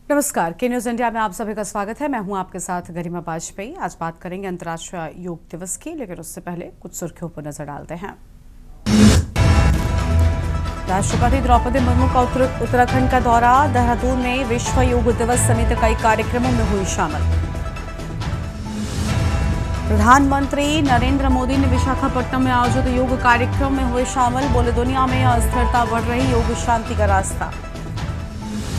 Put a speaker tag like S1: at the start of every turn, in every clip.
S1: नमस्कार, के news India में आप सभी का स्वागत है। मैं हूं आपके साथ गरिमा वाजपेयी। आज बात करेंगे अंतर्राष्ट्रीय योग दिवस की, लेकिन उससे पहले कुछ सुर्खियों पर नजर डालते हैं। राष्ट्रपति द्रौपदी मुर्मू का उत्तराखंड का दौरा। देहरादून में विश्व योग दिवस समेत कई कार्यक्रमों में हुई शामिल। प्रधानमंत्री नरेंद्र मोदी ने विशाखापट्टनम में आयोजित योग कार्यक्रम में हुए शामिल। बोले, दुनिया में अस्थिरता बढ़ रही, योग शांति का रास्ता।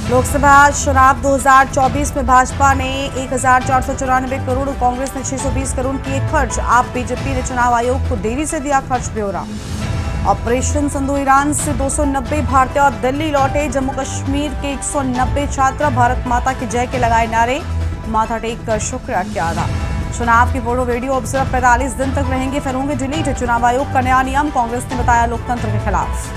S1: लोकसभा चुनाव 2024 में भाजपा ने 1494 करोड़, कांग्रेस ने 620 करोड़ किए खर्च। आप बीजेपी ने चुनाव आयोग को देरी से दिया खर्च ब्यौरा। ऑपरेशन सिंधु ईरान से 290 भारतीय और दिल्ली लौटे। जम्मू कश्मीर के 190 छात्र भारत माता की जय के लगाए नारे, माथा टेक कर शुक्रिया किया अदा। चुनाव की फोटो वीडियो अब सिर्फ 45 दिन तक रहेंगे, फिर होंगे डिलीट। चुनाव आयोग का नया नियम कांग्रेस ने बताया लोकतंत्र के खिलाफ।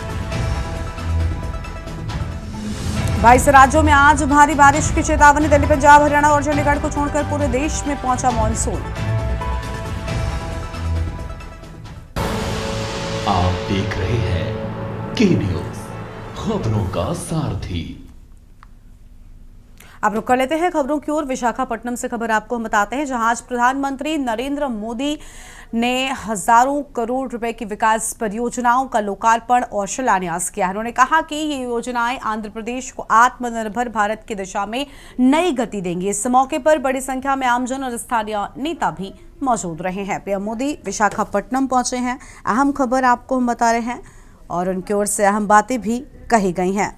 S1: 22 राज्यों में आज भारी बारिश की चेतावनी। दिल्ली, पंजाब, हरियाणा और चंडीगढ़ को छोड़कर पूरे देश में पहुंचा मानसून।
S2: आप देख रहे हैं के न्यूज, खबरों का सारथी।
S1: अब रुक कर लेते हैं खबरों की ओर। विशाखापट्टनम से खबर आपको हम बताते हैं, जहां आज प्रधानमंत्री नरेंद्र मोदी ने हजारों करोड़ रुपए की विकास परियोजनाओं का लोकार्पण और शिलान्यास किया। उन्होंने कहा कि ये योजनाएं आंध्र प्रदेश को आत्मनिर्भर भारत की दिशा में नई गति देंगी। इस मौके पर बड़ी संख्या में आमजन और स्थानीय नेता भी मौजूद रहे हैं। पीएम मोदी विशाखापट्टनम पहुंचे हैं, अहम खबर आपको हम बता रहे हैं और उनकी ओर से अहम बातें भी कही गई हैं।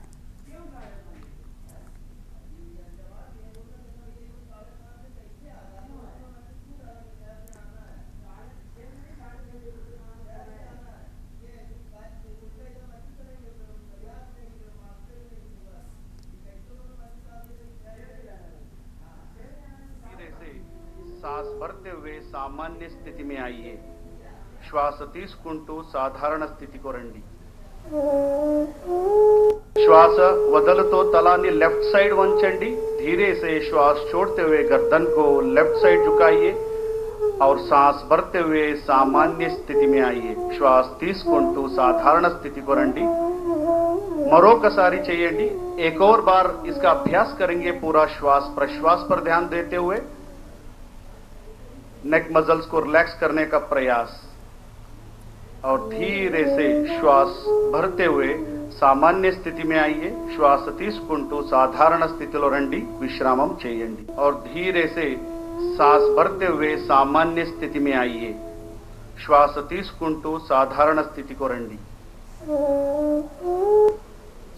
S3: सांस भरते हुए सामान्य स्थिति में आइए। श्वास 30 कुंटू साधारण स्थिति को రండి। श्वास వదలతో తలాన్ని लेफ्ट साइड వంచండి। धीरे से श्वास छोड़ते हुए गर्दन को लेफ्ट साइड झुकाइए और सांस भरते हुए सामान्य स्थिति में आइए। श्वास 30 कुंटू साधारण स्थिति को రండి। మరొకసారి చేయండి। एक और बार इसका अभ्यास करेंगे। पूरा श्वास प्रश्वास पर ध्यान देते हुए नेक मसल्स को रिलैक्स करने का प्रयास और धीरे से श्वास भरते हुए सामान्य स्थिति में आइए। श्वास 30 कुंटू साधारण स्थितिలో రండి, विश्रामం చేయండి और धीरे से सांस भरते हुए सामान्य स्थिति में आइए। श्वास 30 कुंटू साधारण स्थिति को రండి।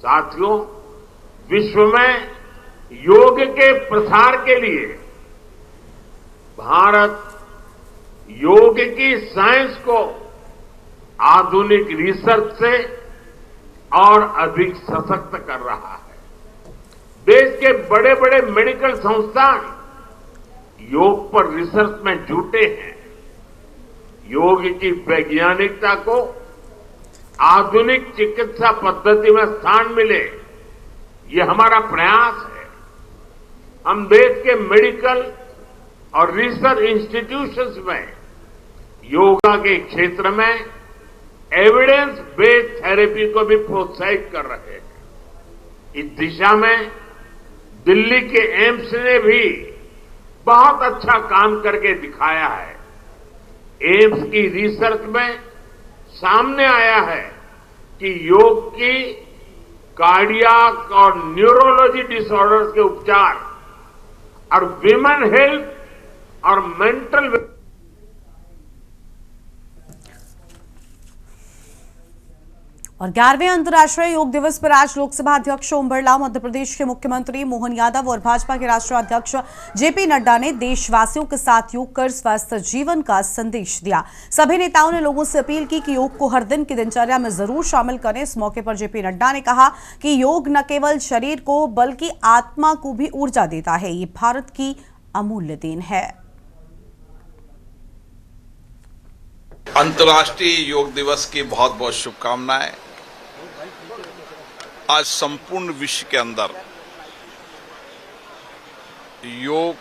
S4: साथियों, विश्व में योग के प्रसार के लिए भारत योग की साइंस को आधुनिक रिसर्च से और अधिक सशक्त कर रहा है। देश के बड़े बड़े मेडिकल संस्थान योग पर रिसर्च में जुटे हैं। योग की वैज्ञानिकता को आधुनिक चिकित्सा पद्धति में स्थान मिले, ये हमारा प्रयास है। हम देश के मेडिकल और रिसर्च इंस्टीट्यूशंस में योगा के क्षेत्र में एविडेंस बेस्ड थेरेपी को भी प्रोत्साहित कर रहे हैं। इस दिशा में दिल्ली के एम्स ने भी बहुत अच्छा काम करके दिखाया है। एम्स की रिसर्च में सामने आया है कि योग की कार्डियक और न्यूरोलॉजी डिसऑर्डर्स के उपचार और विमेन हेल्थ और मेंटल
S1: और 11वें अंतर्राष्ट्रीय योग दिवस पर आज लोकसभा अध्यक्ष ओम बिरला, मध्य प्रदेश के मुख्यमंत्री मोहन यादव और भाजपा के राष्ट्रीय अध्यक्ष जेपी नड्डा ने देशवासियों के साथ योग कर स्वस्थ जीवन का संदेश दिया। सभी नेताओं ने लोगों से अपील की कि योग को हर दिन की दिनचर्या में जरूर शामिल करें। इस मौके पर जेपी नड्डा ने कहा कि योग न केवल शरीर को बल्कि आत्मा को भी ऊर्जा देता है। ये भारत की अमूल्य देन है।
S5: अंतर्राष्ट्रीय योग दिवस की बहुत बहुत शुभकामनाएं। आज संपूर्ण विश्व के अंदर योग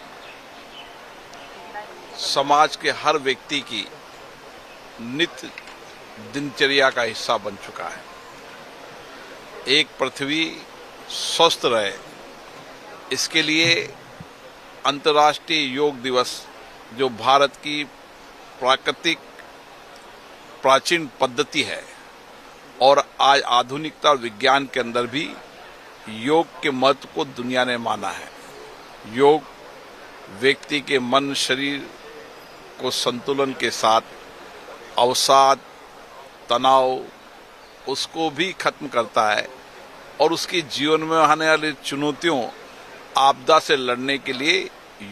S5: समाज के हर व्यक्ति की नित्य दिनचर्या का हिस्सा बन चुका है। एक पृथ्वी स्वस्थ रहे, इसके लिए अंतर्राष्ट्रीय योग दिवस, जो भारत की प्राकृतिक प्राचीन पद्धति है और आज आधुनिकता और विज्ञान के अंदर भी योग के महत्व को दुनिया ने माना है। योग व्यक्ति के मन शरीर को संतुलन के साथ अवसाद, तनाव उसको भी खत्म करता है और उसके जीवन में आने वाली चुनौतियों, आपदा से लड़ने के लिए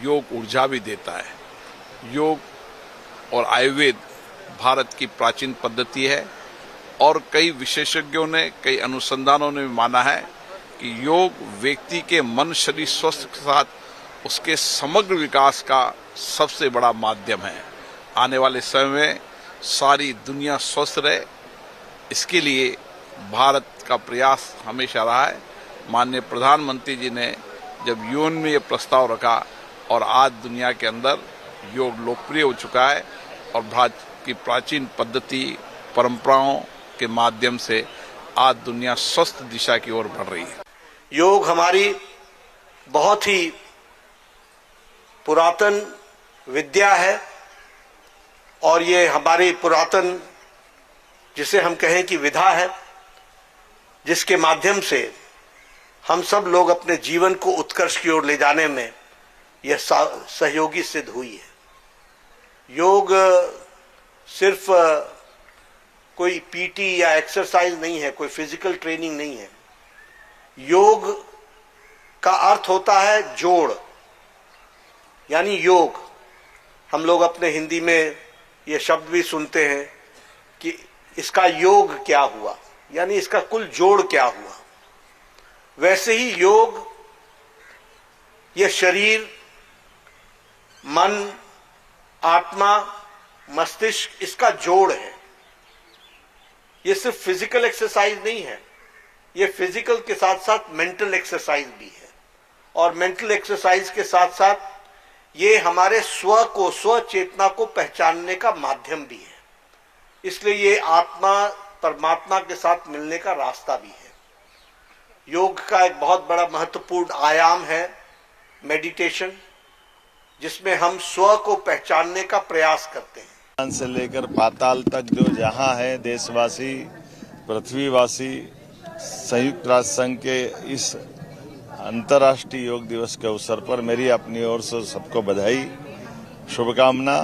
S5: योग ऊर्जा भी देता है। योग और आयुर्वेद भारत की प्राचीन पद्धति है और कई विशेषज्ञों ने, कई अनुसंधानों ने माना है कि योग व्यक्ति के मन शरीर स्वस्थ के साथ उसके समग्र विकास का सबसे बड़ा माध्यम है। आने वाले समय में सारी दुनिया स्वस्थ रहे, इसके लिए भारत का प्रयास हमेशा रहा है। माननीय प्रधानमंत्री जी ने जब यूएन में ये प्रस्ताव रखा और आज दुनिया के अंदर योग लोकप्रिय हो चुका है और भारत की प्राचीन पद्धति परंपराओं के माध्यम से आज दुनिया स्वस्थ दिशा की ओर बढ़ रही है।
S6: योग हमारी बहुत ही पुरातन विद्या है और ये हमारी पुरातन, जिसे हम कहें कि विधा है, जिसके माध्यम से हम सब लोग अपने जीवन को उत्कर्ष की ओर ले जाने में यह सहयोगी सिद्ध हुई है। योग सिर्फ कोई पीटी या एक्सरसाइज नहीं है, कोई फिजिकल ट्रेनिंग नहीं है। योग का अर्थ होता है जोड़, यानी योग। हम लोग अपने हिंदी में ये शब्द भी सुनते हैं कि इसका योग क्या हुआ, यानी इसका कुल जोड़ क्या हुआ। वैसे ही योग ये शरीर, मन, आत्मा, मस्तिष्क, इसका जोड़ है। ये सिर्फ फिजिकल एक्सरसाइज नहीं है, ये फिजिकल के साथ साथ मेंटल एक्सरसाइज भी है और मेंटल एक्सरसाइज के साथ साथ ये हमारे स्व को, स्व चेतना को पहचानने का माध्यम भी है। इसलिए ये आत्मा परमात्मा के साथ मिलने का रास्ता भी है। योग का एक बहुत बड़ा महत्वपूर्ण आयाम है मेडिटेशन, जिसमें हम स्व को पहचानने का प्रयास करते हैं।
S7: से लेकर पाताल तक जो जहां है, देशवासी, पृथ्वीवासी, संयुक्त राष्ट्र संघ के इस अंतर्राष्ट्रीय योग दिवस के अवसर पर मेरी अपनी ओर से सबको बधाई, शुभकामना।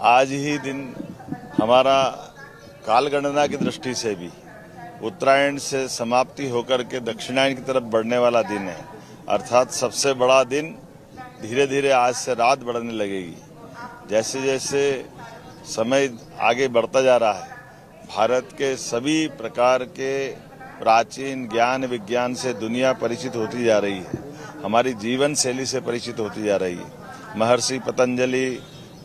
S7: आज ही दिन हमारा कालगणना की दृष्टि से भी उत्तरायण से समाप्ति होकर के दक्षिणायन की तरफ बढ़ने वाला दिन है, अर्थात सबसे बड़ा दिन धीरे धीरे आज से रात बढ़ने लगेगी। जैसे जैसे समय आगे बढ़ता जा रहा है, भारत के सभी प्रकार के प्राचीन ज्ञान विज्ञान से दुनिया परिचित होती जा रही है, हमारी जीवन शैली से परिचित होती जा रही है। महर्षि पतंजलि,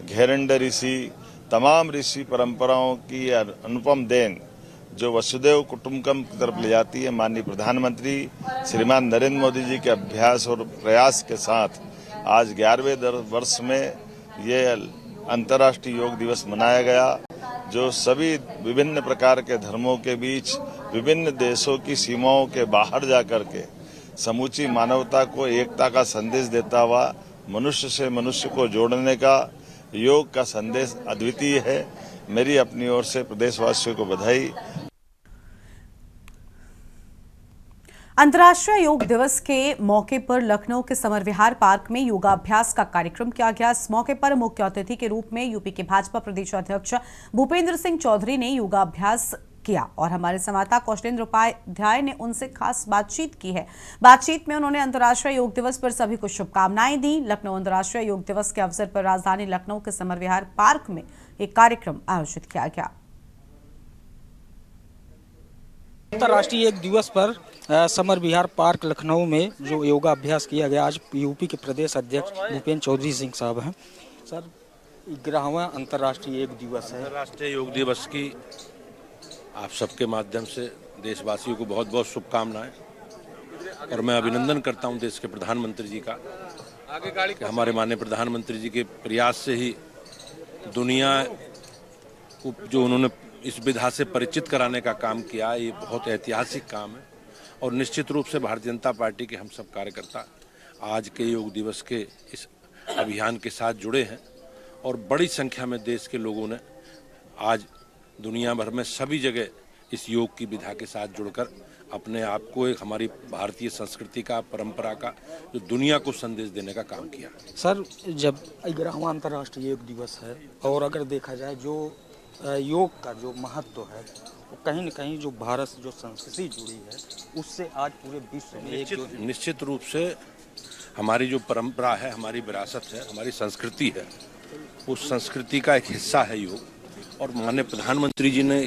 S7: घेरंड ऋषि, तमाम ऋषि परंपराओं की अनुपम देन जो वसुदेव कुटुंबकम की तरफ ले जाती है, माननीय प्रधानमंत्री श्रीमान नरेंद्र मोदी जी के अभ्यास और प्रयास के साथ आज 11वें वर्ष में ये अंतर्राष्ट्रीय योग दिवस मनाया गया, जो सभी विभिन्न प्रकार के धर्मों के बीच, विभिन्न देशों की सीमाओं के बाहर जाकर के समूची मानवता को एकता का संदेश देता हुआ मनुष्य से मनुष्य को जोड़ने का योग का संदेश अद्वितीय है। मेरी अपनी ओर से प्रदेशवासियों को बधाई।
S1: अंतर्राष्ट्रीय योग दिवस के मौके पर लखनऊ के समर विहार पार्क में योगाभ्यास का कार्यक्रम किया गया। इस मौके पर मुख्य अतिथि के रूप में यूपी के भाजपा प्रदेश अध्यक्ष भूपेंद्र सिंह चौधरी ने योगाभ्यास किया और हमारे संवाददाता कौशलेंद्र उपाध्याय ने उनसे खास बातचीत की है। बातचीत में उन्होंने अंतर्राष्ट्रीय योग दिवस पर सभी को शुभकामनाएं दी। लखनऊ अंतर्राष्ट्रीय योग दिवस के अवसर पर राजधानी लखनऊ के समर विहार पार्क में एक कार्यक्रम आयोजित किया गया।
S8: अंतर्राष्ट्रीय योग दिवस पर समर विहार पार्क लखनऊ में जो योगा अभ्यास किया गया, आज यूपी के प्रदेश अध्यक्ष भूपेंद्र चौधरी सिंह साहब हैं। सर, 11वां अंतर्राष्ट्रीय योग दिवस है।
S9: अंतर्राष्ट्रीय योग दिवस की आप सबके माध्यम से देशवासियों को बहुत बहुत शुभकामनाएं और मैं अभिनंदन करता हूं देश के प्रधानमंत्री जी का कि हमारे माननीय प्रधानमंत्री जी के प्रयास से ही दुनिया को जो उन्होंने इस विधा से परिचित कराने का काम किया, ये बहुत ऐतिहासिक काम है और निश्चित रूप से भारतीय जनता पार्टी के हम सब कार्यकर्ता आज के योग दिवस के इस अभियान के साथ जुड़े हैं और बड़ी संख्या में देश के लोगों ने आज दुनिया भर में सभी जगह इस योग की विधा के साथ जुड़कर अपने आप को एक हमारी भारतीय संस्कृति का, परंपरा का, जो दुनिया को संदेश देने का काम किया।
S8: सर, जब 11वां अंतर्राष्ट्रीय योग दिवस है और अगर देखा जाए जो योग का जो महत्व है वो कहीं न कहीं जो भारत से जो संस्कृति जुड़ी है उससे आज पूरे विश्व में
S9: निश्चित रूप से हमारी जो परंपरा है, हमारी विरासत है, हमारी संस्कृति है, उस संस्कृति का एक हिस्सा है योग। और माननीय प्रधानमंत्री जी ने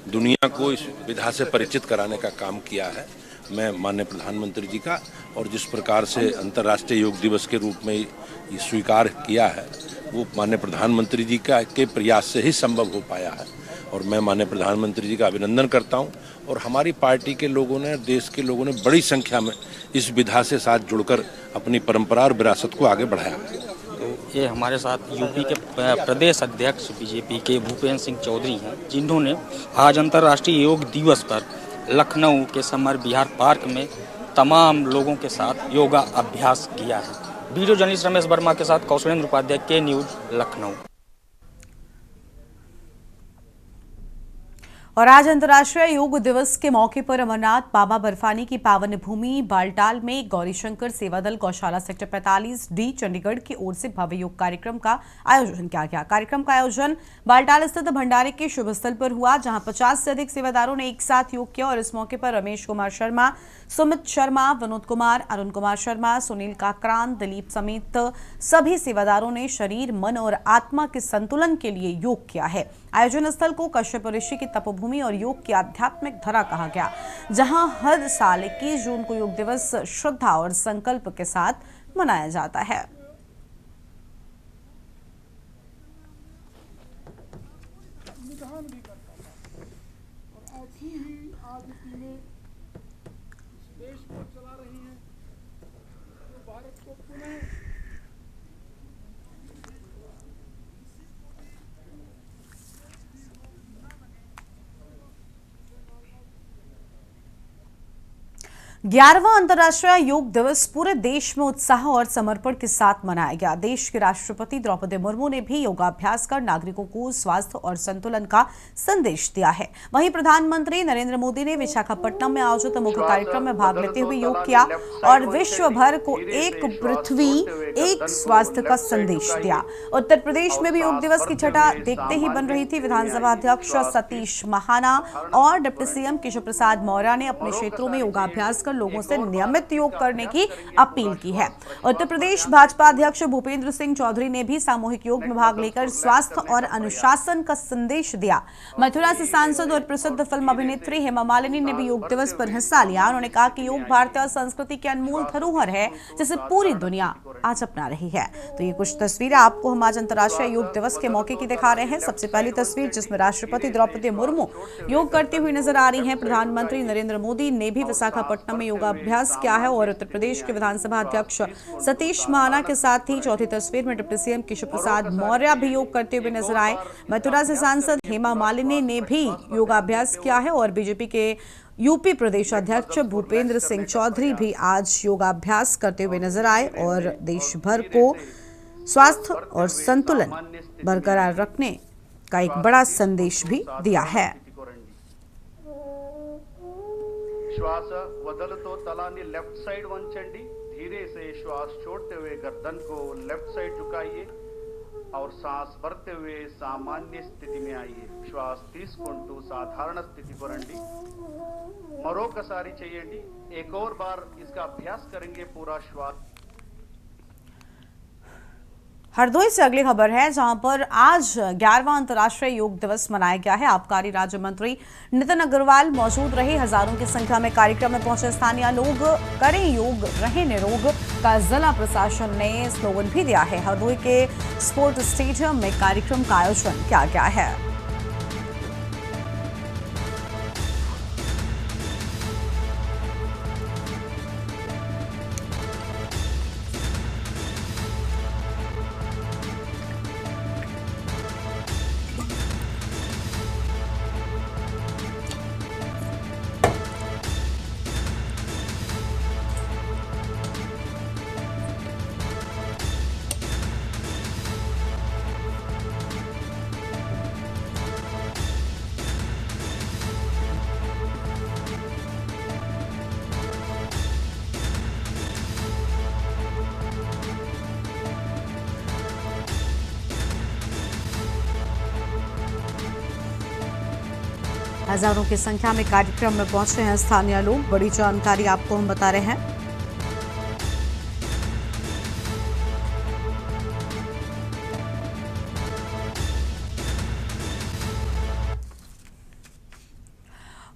S9: दुनिया को इस विधा से परिचित कराने का काम किया है। मैं माननीय प्रधानमंत्री जी का और जिस प्रकार से अंतर्राष्ट्रीय योग दिवस के रूप में ये स्वीकार किया है वो माननीय प्रधानमंत्री जी के प्रयास से ही संभव हो पाया है और मैं माननीय प्रधानमंत्री जी का अभिनंदन करता हूं। और हमारी पार्टी के लोगों ने, देश के लोगों ने बड़ी संख्या में इस विधा से साथ जुड़कर अपनी परंपरा और विरासत को आगे बढ़ाया।
S8: तो ये हमारे साथ यूपी के प्रदेश अध्यक्ष बीजेपी के भूपेंद्र सिंह चौधरी हैं, जिन्होंने आज अंतर्राष्ट्रीय योग दिवस पर लखनऊ के समर विहार पार्क में तमाम लोगों के साथ योगा अभ्यास किया है। वीडियो जर्नलिस्ट रमेश वर्मा के साथ कौशलेंद्र उपाध्याय, के न्यूज, लखनऊ।
S1: और आज अंतर्राष्ट्रीय योग दिवस के मौके पर अमरनाथ बाबा बर्फानी की पावन भूमि बालटाल में गौरीशंकर सेवादल गौशाला सेक्टर 45D चंडीगढ़ की ओर से भव्य योग कार्यक्रम का आयोजन किया गया। कार्यक्रम का आयोजन बालटाल स्थित भंडारे के शुभ स्थल पर हुआ, जहां 50 से अधिक सेवादारों ने एक साथ योग किया। और इस मौके पर रमेश कुमार शर्मा, सुमित शर्मा, विनोद कुमार, अरुण कुमार शर्मा, सुनील काकरान, दिलीप समेत सभी सेवादारों ने शरीर, मन और आत्मा के संतुलन के लिए योग किया है। आयोजन स्थल को कश्यप ऋषि की तपोभूमि और योग की आध्यात्मिक धरा कहा गया, जहां हर साल 21 जून को योग दिवस श्रद्धा और संकल्प के साथ मनाया जाता है। ग्यारहवां अंतर्राष्ट्रीय योग दिवस पूरे देश में उत्साह और समर्पण के साथ मनाया गया। देश के राष्ट्रपति द्रौपदी मुर्मू ने भी योगाभ्यास कर नागरिकों को स्वास्थ्य और संतुलन का संदेश दिया है। वहीं प्रधानमंत्री नरेंद्र मोदी ने विशाखापट्टनम में आयोजित मुख्य कार्यक्रम में भाग लेते हुए योग किया और विश्व भर को एक पृथ्वी एक स्वास्थ्य का संदेश दिया। उत्तर प्रदेश में भी योग दिवस की छटा देखते ही बन रही थी। विधानसभा अध्यक्ष सतीश महाना और डिप्टी सीएम केशव प्रसाद मौर्य ने अपने क्षेत्रों में योगाभ्यास लोगों से नियमित योग करने की अपील की है। उत्तर प्रदेश भाजपा अध्यक्ष भूपेंद्र सिंह चौधरी ने भी सामूहिक योग में भाग लेकर स्वास्थ्य और अनुशासन का संदेश दिया। मथुरा से सांसद और प्रसिद्ध फिल्म अभिनेत्री हेमा मालिनी ने भी योग दिवस पर हिस्सा लिया। उन्होंने कहा कि योग भारतीय संस्कृति की अनमोल धरोहर है, जिसे पूरी दुनिया आज अपना रही है। तो ये कुछ तस्वीरें आपको हम आज अंतर्राष्ट्रीय योग दिवस के मौके की दिखा रहे हैं। सबसे पहली तस्वीर जिसमें राष्ट्रपति द्रौपदी मुर्मू योग करती हुई नजर आ रही हैं। प्रधानमंत्री नरेंद्र मोदी ने भी विशाखापट्टनम में योगाभ्यास किया है और उत्तर प्रदेश के विधानसभा अध्यक्ष सतीश महाना के साथ ही चौथी तस्वीर में डिप्टी सीएम केशव प्रसाद मौर्य भी योग करते हुए नजर आए। मथुरा से सांसद हेमा मालिनी ने भी योगाभ्यास किया है और बीजेपी के यूपी प्रदेश अध्यक्ष भूपेंद्र सिंह चौधरी भी आज योगाभ्यास करते हुए नजर आए और देश भर को स्वास्थ्य और संतुलन बरकरार रखने का एक बड़ा संदेश भी दिया है।
S3: श्वास वदलतो तलानी लेफ्ट साइड वंचंडी, धीरे से श्वास छोड़ते हुए गर्दन को लेफ्ट साइड झुकाइए और सांस भरते हुए सामान्य स्थिति में आइए। श्वास తీసుకుంటూ साधारण स्थिति को రండి। మరొకసారి చేయండి। एक और बार इसका अभ्यास करेंगे पूरा श्वास।
S1: हरदोई से अगली खबर है, जहां पर आज 11वां अंतर्राष्ट्रीय योग दिवस मनाया गया है। आबकारी राज्य मंत्री नितिन अग्रवाल मौजूद रहे। हजारों की संख्या में कार्यक्रम में पहुंचे स्थानीय लोग करें योग रहें निरोग का जिला प्रशासन ने स्लोगन भी दिया है। हरदोई के स्पोर्ट स्टेडियम में कार्यक्रम का आयोजन किया गया है। हजारों की संख्या में कार्यक्रम में पहुंचे हैं स्थानीय लोग। बड़ी जानकारी आपको हम बता रहे हैं।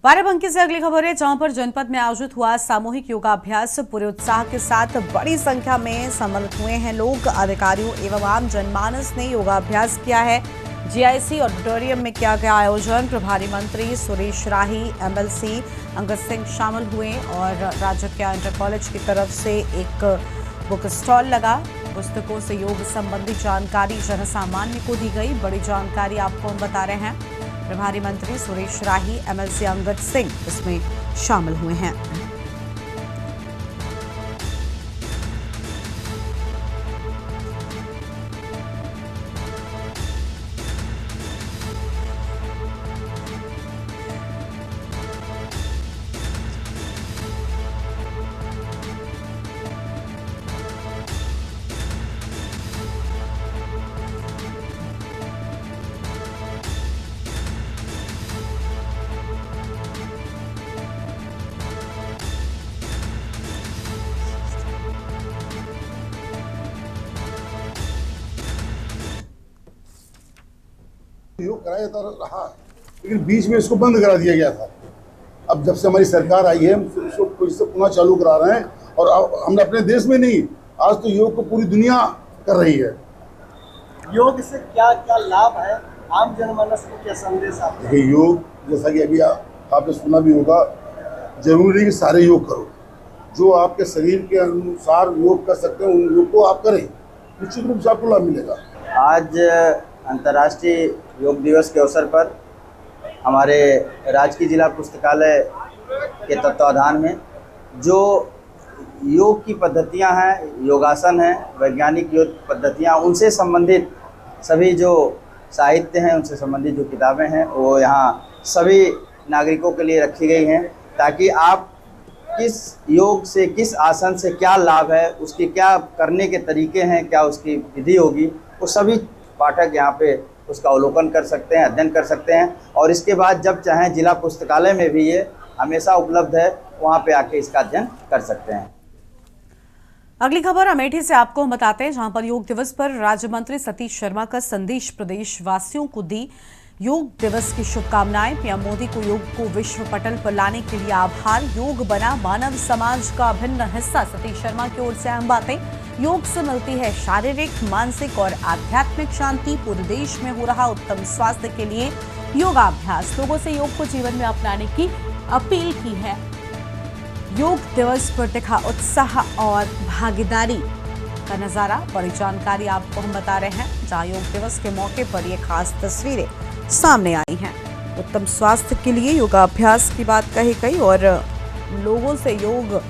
S1: बाराबंकी से अगली खबर है, जहां पर जनपद में आयोजित हुआ सामूहिक योगाभ्यास पूरे उत्साह के साथ बड़ी संख्या में सम्मिलित हुए हैं लोग। अधिकारियों एवं आम जनमानस ने योगाभ्यास किया है। जीआईसी ऑडिटोरियम में किया गया आयोजन। प्रभारी मंत्री सुरेश राही, एमएलसी अंगद सिंह शामिल हुए और राजकीय इंटर कॉलेज की तरफ से एक बुक स्टॉल लगा। पुस्तकों से योग संबंधी जानकारी जनसामान्य को दी गई। बड़ी जानकारी आपको हम बता रहे हैं। प्रभारी मंत्री सुरेश राही, एमएलसी अंगद सिंह इसमें शामिल हुए हैं।
S10: योग कराया जाता रहा, लेकिन बीच में इसको बंद करा दिया गया था। अब जब से हमारी सरकार आई है, हम इसको फिर से पुनः चालू करा रहे हैं। और हमने अपने देश में नहीं, आज तो योग को पूरी दुनिया कर रही है।
S11: योग से क्या क्या लाभ है, आम जनमानस को क्या संदेश आप?
S10: देखिए, योग जैसा कि अभी आपने सुना भी होगा, जरूरी कि सारे योग करो। जो आपके शरीर के अनुसार योग कर सकते हैं उन योग को आप करें, निश्चित रूप से आपको लाभ मिलेगा।
S11: आज अंतर्राष्ट्रीय योग दिवस के अवसर पर हमारे राजकीय जिला पुस्तकालय के तत्वाधान में जो योग की पद्धतियां हैं, योगासन हैं, वैज्ञानिक योग पद्धतियां, उनसे संबंधित सभी जो साहित्य हैं, उनसे संबंधित जो किताबें हैं, वो यहाँ सभी नागरिकों के लिए रखी गई हैं, ताकि आप किस योग से, किस आसन से क्या लाभ है, उसके क्या करने के तरीके हैं, क्या उसकी विधि होगी, वो सभी पाठक यहाँ पे उसका अवलोकन कर सकते हैं, अध्ययन कर सकते हैं। और इसके बाद जब चाहें जिला पुस्तकालय में भी ये हमेशा उपलब्ध है, वहाँ पे आके इसका अध्ययन कर सकते हैं।
S1: अगली खबर अमेठी से आपको हम बताते हैं, जहां पर योग दिवस पर राज्य मंत्री सतीश शर्मा का संदेश प्रदेशवासियों को दी। योग दिवस की शुभकामनाएं। पीएम मोदी को योग को विश्व पटल पर लाने के लिए आभार। योग बना मानव समाज का अभिन्न हिस्सा। सतीश शर्मा की ओर से अहम बातें। योग से मिलती है शारीरिक, मानसिक और आध्यात्मिक शांति। पूरे देश में हो रहा उत्तम स्वास्थ्य के लिए योगाभ्यास। लोगों से योग को जीवन में अपनाने की अपील की है। योग दिवस पर दिखा उत्साह और भागीदारी का नजारा। बड़ी जानकारी आपको हम बता रहे हैं, जहां योग दिवस के मौके पर ये खास तस्वीरें सामने आई हैं। उत्तम स्वास्थ्य के लिए योगाभ्यास की बात कही गई और लोगों से योग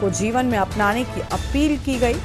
S1: को जीवन में अपनाने की अपील की गई।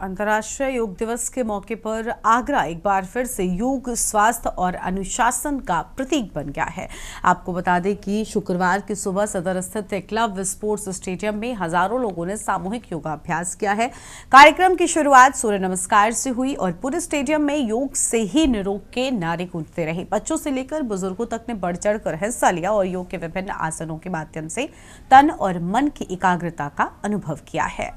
S1: अंतर्राष्ट्रीय योग दिवस के मौके पर आगरा एक बार फिर से योग, स्वास्थ्य और अनुशासन का प्रतीक बन गया है। आपको बता दें कि शुक्रवार की सुबह सदर स्थित एकलव्य स्पोर्ट्स स्टेडियम में हजारों लोगों ने सामूहिक योगाभ्यास किया है। कार्यक्रम की शुरुआत सूर्य नमस्कार से हुई और पूरे स्टेडियम में योग से ही निरोग के नारे गूंजते रहे। बच्चों से लेकर बुजुर्गों तक ने बढ़ चढ़कर हिस्सा लिया और योग के विभिन्न आसनों के माध्यम से तन और मन की एकाग्रता का अनुभव किया है।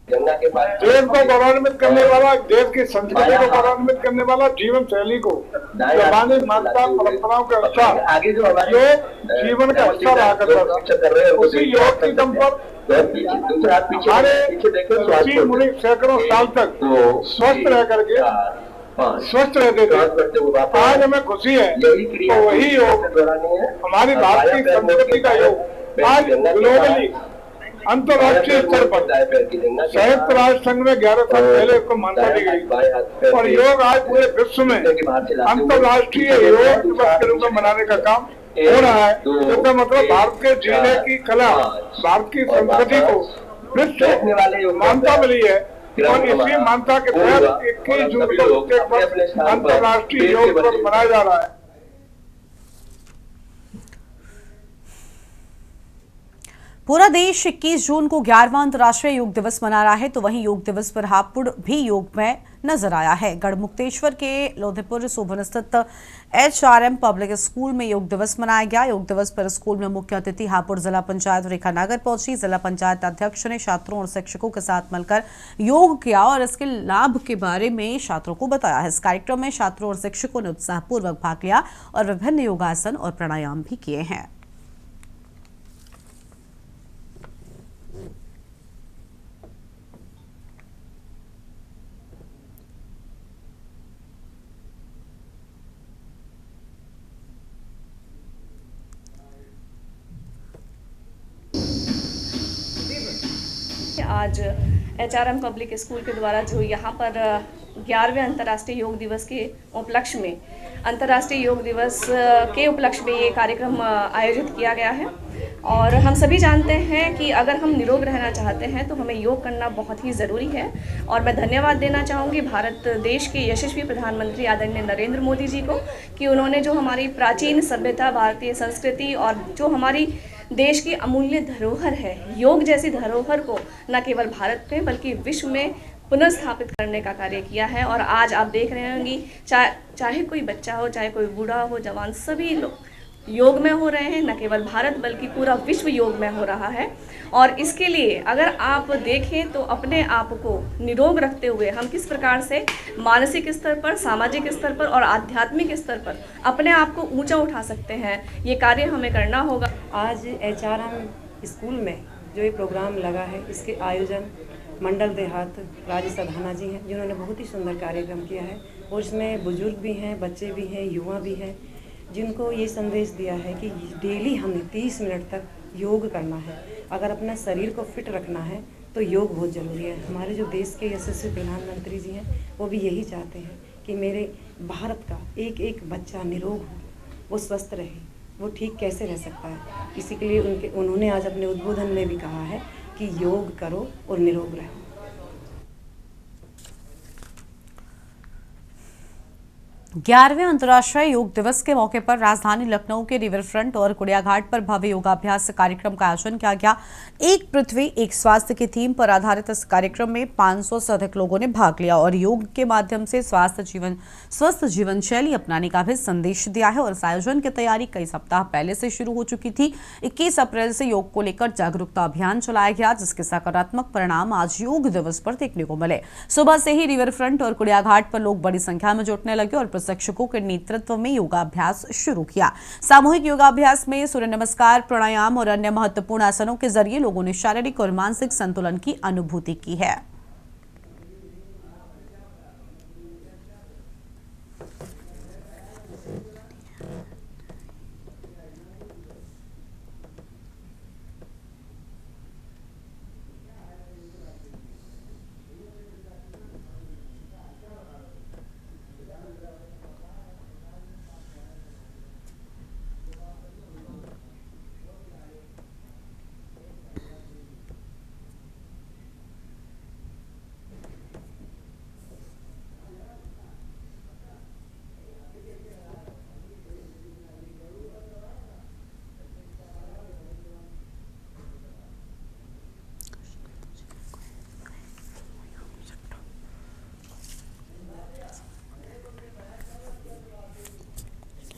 S12: देश को गौरवान्वित करने वाला, देश की संस्कृति को गौरवान्वित करने वाला, जीवन शैली को जबानी मान्यता परंपराओं के अनुसार योग जीवन का हिस्सा रहा करता था। उसी योग की दम पर हमारे ऋषि मुनि सैकड़ों साल तक स्वस्थ रह करके स्वस्थ रहते थे। आज हमें खुशी है तो वही योग, हमारी भारत की संस्कृति का योग आज ग्लोबली अंतर्राष्ट्रीय स्तर पर संयुक्त राष्ट्र संघ में 11 साल पहले इसको मान्यता दी गई और योग आज पूरे विश्व में अंतर्राष्ट्रीय योग दिवस के रूप में मनाने का काम हो रहा है। इसका मतलब भारत के जीने की कला, भारत की संस्कृति को विश्व मान्यता मिली है और इसी मान्यता के तहत 21 जून को अंतर्राष्ट्रीय योग दिवस मनाया जा रहा है।
S1: पूरा देश 21 जून को 11वां अंतर्राष्ट्रीय योग दिवस मना रहा है, तो वहीं योग दिवस पर हापुड़ भी योग में नजर आया है। गढ़मुक्तेश्वर के लोधीपुर सोबन स्थित HRM पब्लिक स्कूल में योग दिवस मनाया गया। योग दिवस पर स्कूल में मुख्य अतिथि हापुड़ जिला पंचायत रेखा नागर पहुंची। जिला पंचायत अध्यक्ष ने छात्रों और शिक्षकों के साथ मिलकर योग किया और इसके लाभ के बारे में छात्रों को बताया। इस कार्यक्रम में छात्रों और शिक्षकों ने उत्साहपूर्वक भाग लिया और विभिन्न योगासन और प्राणायाम भी किए हैं।
S13: आज HRM पब्लिक स्कूल के द्वारा जो यहाँ पर 11वें अंतर्राष्ट्रीय योग दिवस के उपलक्ष्य में अंतर्राष्ट्रीय योग दिवस के उपलक्ष्य में ये कार्यक्रम आयोजित किया गया है। और हम सभी जानते हैं कि अगर हम निरोग रहना चाहते हैं तो हमें योग करना बहुत ही ज़रूरी है। और मैं धन्यवाद देना चाहूँगी भारत देश के यशस्वी प्रधानमंत्री आदरणीय नरेंद्र मोदी जी को कि उन्होंने जो हमारी प्राचीन सभ्यता, भारतीय संस्कृति और जो हमारी देश की अमूल्य धरोहर है, योग जैसी धरोहर को न केवल भारत में बल्कि विश्व में पुनर्स्थापित करने का कार्य किया है। और आज आप देख रहे होंगे चाहे कोई बच्चा हो, चाहे कोई बूढ़ा हो, जवान, सभी लोग योग में हो रहे हैं। न केवल भारत बल्कि पूरा विश्व योग में हो रहा है। और इसके लिए अगर आप देखें तो अपने आप को निरोग रखते हुए हम किस प्रकार से मानसिक स्तर पर, सामाजिक स्तर पर और आध्यात्मिक स्तर पर अपने आप को ऊंचा उठा सकते हैं, ये कार्य हमें करना होगा।
S14: आज HRM स्कूल में जो ये प्रोग्राम लगा है, इसके आयोजन मंडल देहात राजेश सधाना जी हैं, जिन्होंने बहुत ही सुंदर कार्यक्रम किया है। और इसमें बुजुर्ग भी हैं, बच्चे भी हैं, युवा भी हैं, जिनको ये संदेश दिया है कि डेली हमें 30 मिनट तक योग करना है। अगर अपना शरीर को फिट रखना है तो योग बहुत ज़रूरी है। हमारे जो देश के यशस्वी प्रधानमंत्री जी हैं, वो भी यही चाहते हैं कि मेरे भारत का एक एक बच्चा निरोग हो, वो स्वस्थ रहे। वो ठीक कैसे रह सकता है, इसी के लिए उन्होंने आज अपने उद्बोधन में भी कहा है कि योग करो और निरोग रहो।
S1: 11वें अंतर्राष्ट्रीय योग दिवस के मौके पर राजधानी लखनऊ के रिवर फ्रंट और कुड़िया घाट पर भव्य योगाभ्यास कार्यक्रम का आयोजन किया गया। एक पृथ्वी एक स्वास्थ्य की थीम पर आधारित इस कार्यक्रम में 500 से अधिक लोगों ने भाग लिया और योग के माध्यम से स्वस्थ जीवन शैली अपनाने का भी संदेश दिया है। और इस आयोजन की तैयारी कई सप्ताह पहले से शुरू हो चुकी थी। 21 अप्रैल से योग को लेकर जागरूकता अभियान चलाया गया, जिसके सकारात्मक परिणाम आज योग दिवस पर देखने को मिले। सुबह से ही रिवर फ्रंट और कुड़िया घाट पर लोग बड़ी संख्या में जुटने लगे और शिक्षकों के नेतृत्व में योगाभ्यास शुरू किया। सामूहिक योगाभ्यास में सूर्य नमस्कार, प्राणायाम और अन्य महत्वपूर्ण आसनों के जरिए लोगों ने शारीरिक और मानसिक संतुलन की अनुभूति की है।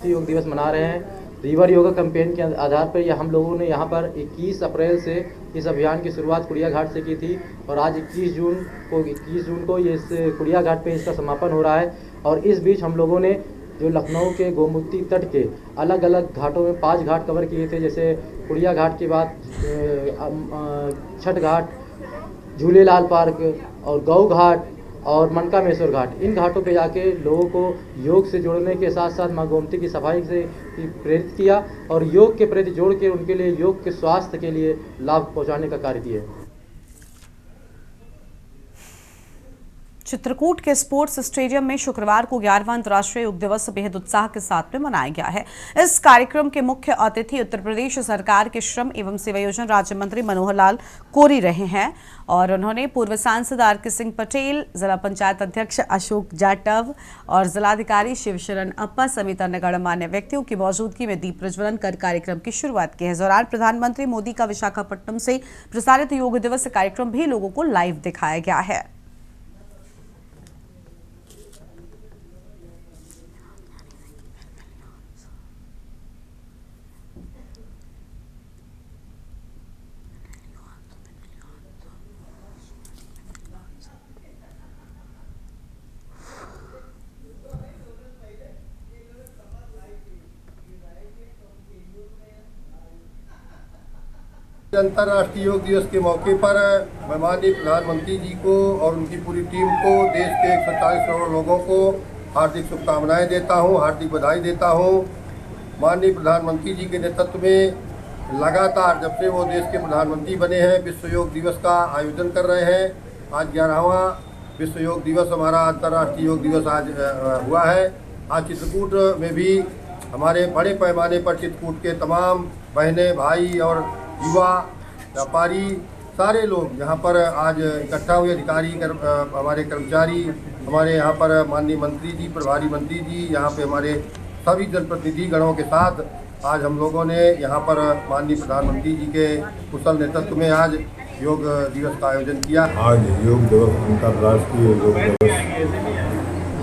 S15: योग दिवस मना रहे हैं। रिवर योगा कैंपेन के आधार पर यह हम लोगों ने यहाँ पर 21 अप्रैल से इस अभियान की शुरुआत कुड़िया घाट से की थी और आज 21 जून को ये इस कुड़िया घाट पे इसका समापन हो रहा है। और इस बीच हम लोगों ने जो लखनऊ के गोमती तट के अलग अलग घाटों में 5 घाट कवर किए थे, जैसे कुड़िया घाट के बाद छठ घाट, झूलेलाल पार्क और गौ घाट और मनकामेश्वर घाट। इन घाटों पे जाके लोगों को योग से जोड़ने के साथ साथ माँ गोमती की सफाई से प्रेरित किया और योग के प्रति जोड़ के उनके लिए योग के स्वास्थ्य के लिए लाभ पहुंचाने का कार्य किया।
S1: चित्रकूट के स्पोर्ट्स स्टेडियम में शुक्रवार को 11वां अंतर्राष्ट्रीय योग दिवस बेहद उत्साह के साथ में मनाया गया है। इस कार्यक्रम के मुख्य अतिथि उत्तर प्रदेश सरकार के श्रम एवं सेवायोजन राज्य मंत्री मनोहर लाल कोरी रहे हैं और उन्होंने पूर्व सांसद आर.के. सिंह पटेल, जिला पंचायत अध्यक्ष अशोक जाटव और जिलाधिकारी शिवशरण अप्पा समेत अन्य गणमान्य व्यक्तियों की मौजूदगी में दीप प्रज्वलन कर कार्यक्रम की शुरुआत की है। इस दौरान प्रधानमंत्री मोदी का विशाखापट्टनम से प्रसारित योग दिवस कार्यक्रम भी लोगों को लाइव दिखाया गया है।
S16: अंतर्राष्ट्रीय योग दिवस के मौके पर मैं माननीय प्रधानमंत्री जी को और उनकी पूरी टीम को, देश के 147 करोड़ लोगों को हार्दिक शुभकामनाएं देता हूं, हार्दिक बधाई देता हूं। माननीय प्रधानमंत्री जी के नेतृत्व में लगातार जब से वो देश के प्रधानमंत्री बने हैं विश्व योग दिवस का आयोजन कर रहे हैं। आज 11वां विश्व योग दिवस हमारा अंतर्राष्ट्रीय योग दिवस आज हुआ है। आज चित्रकूट में भी हमारे बड़े पैमाने पर चित्रकूट के तमाम बहनें, भाई और युवा, व्यापारी, सारे लोग यहाँ पर आज इकट्ठा हुए। अधिकारी, हमारे कर्मचारी, हमारे यहाँ पर माननीय मंत्री जी, प्रभारी मंत्री जी, यहाँ पे हमारे सभी जनप्रतिनिधि गणों के साथ आज हम लोगों ने यहाँ पर माननीय प्रधानमंत्री जी के कुशल नेतृत्व में आज योग दिवस का आयोजन किया।
S17: आज योग दिवस, अंतर्राष्ट्रीय योग दिवस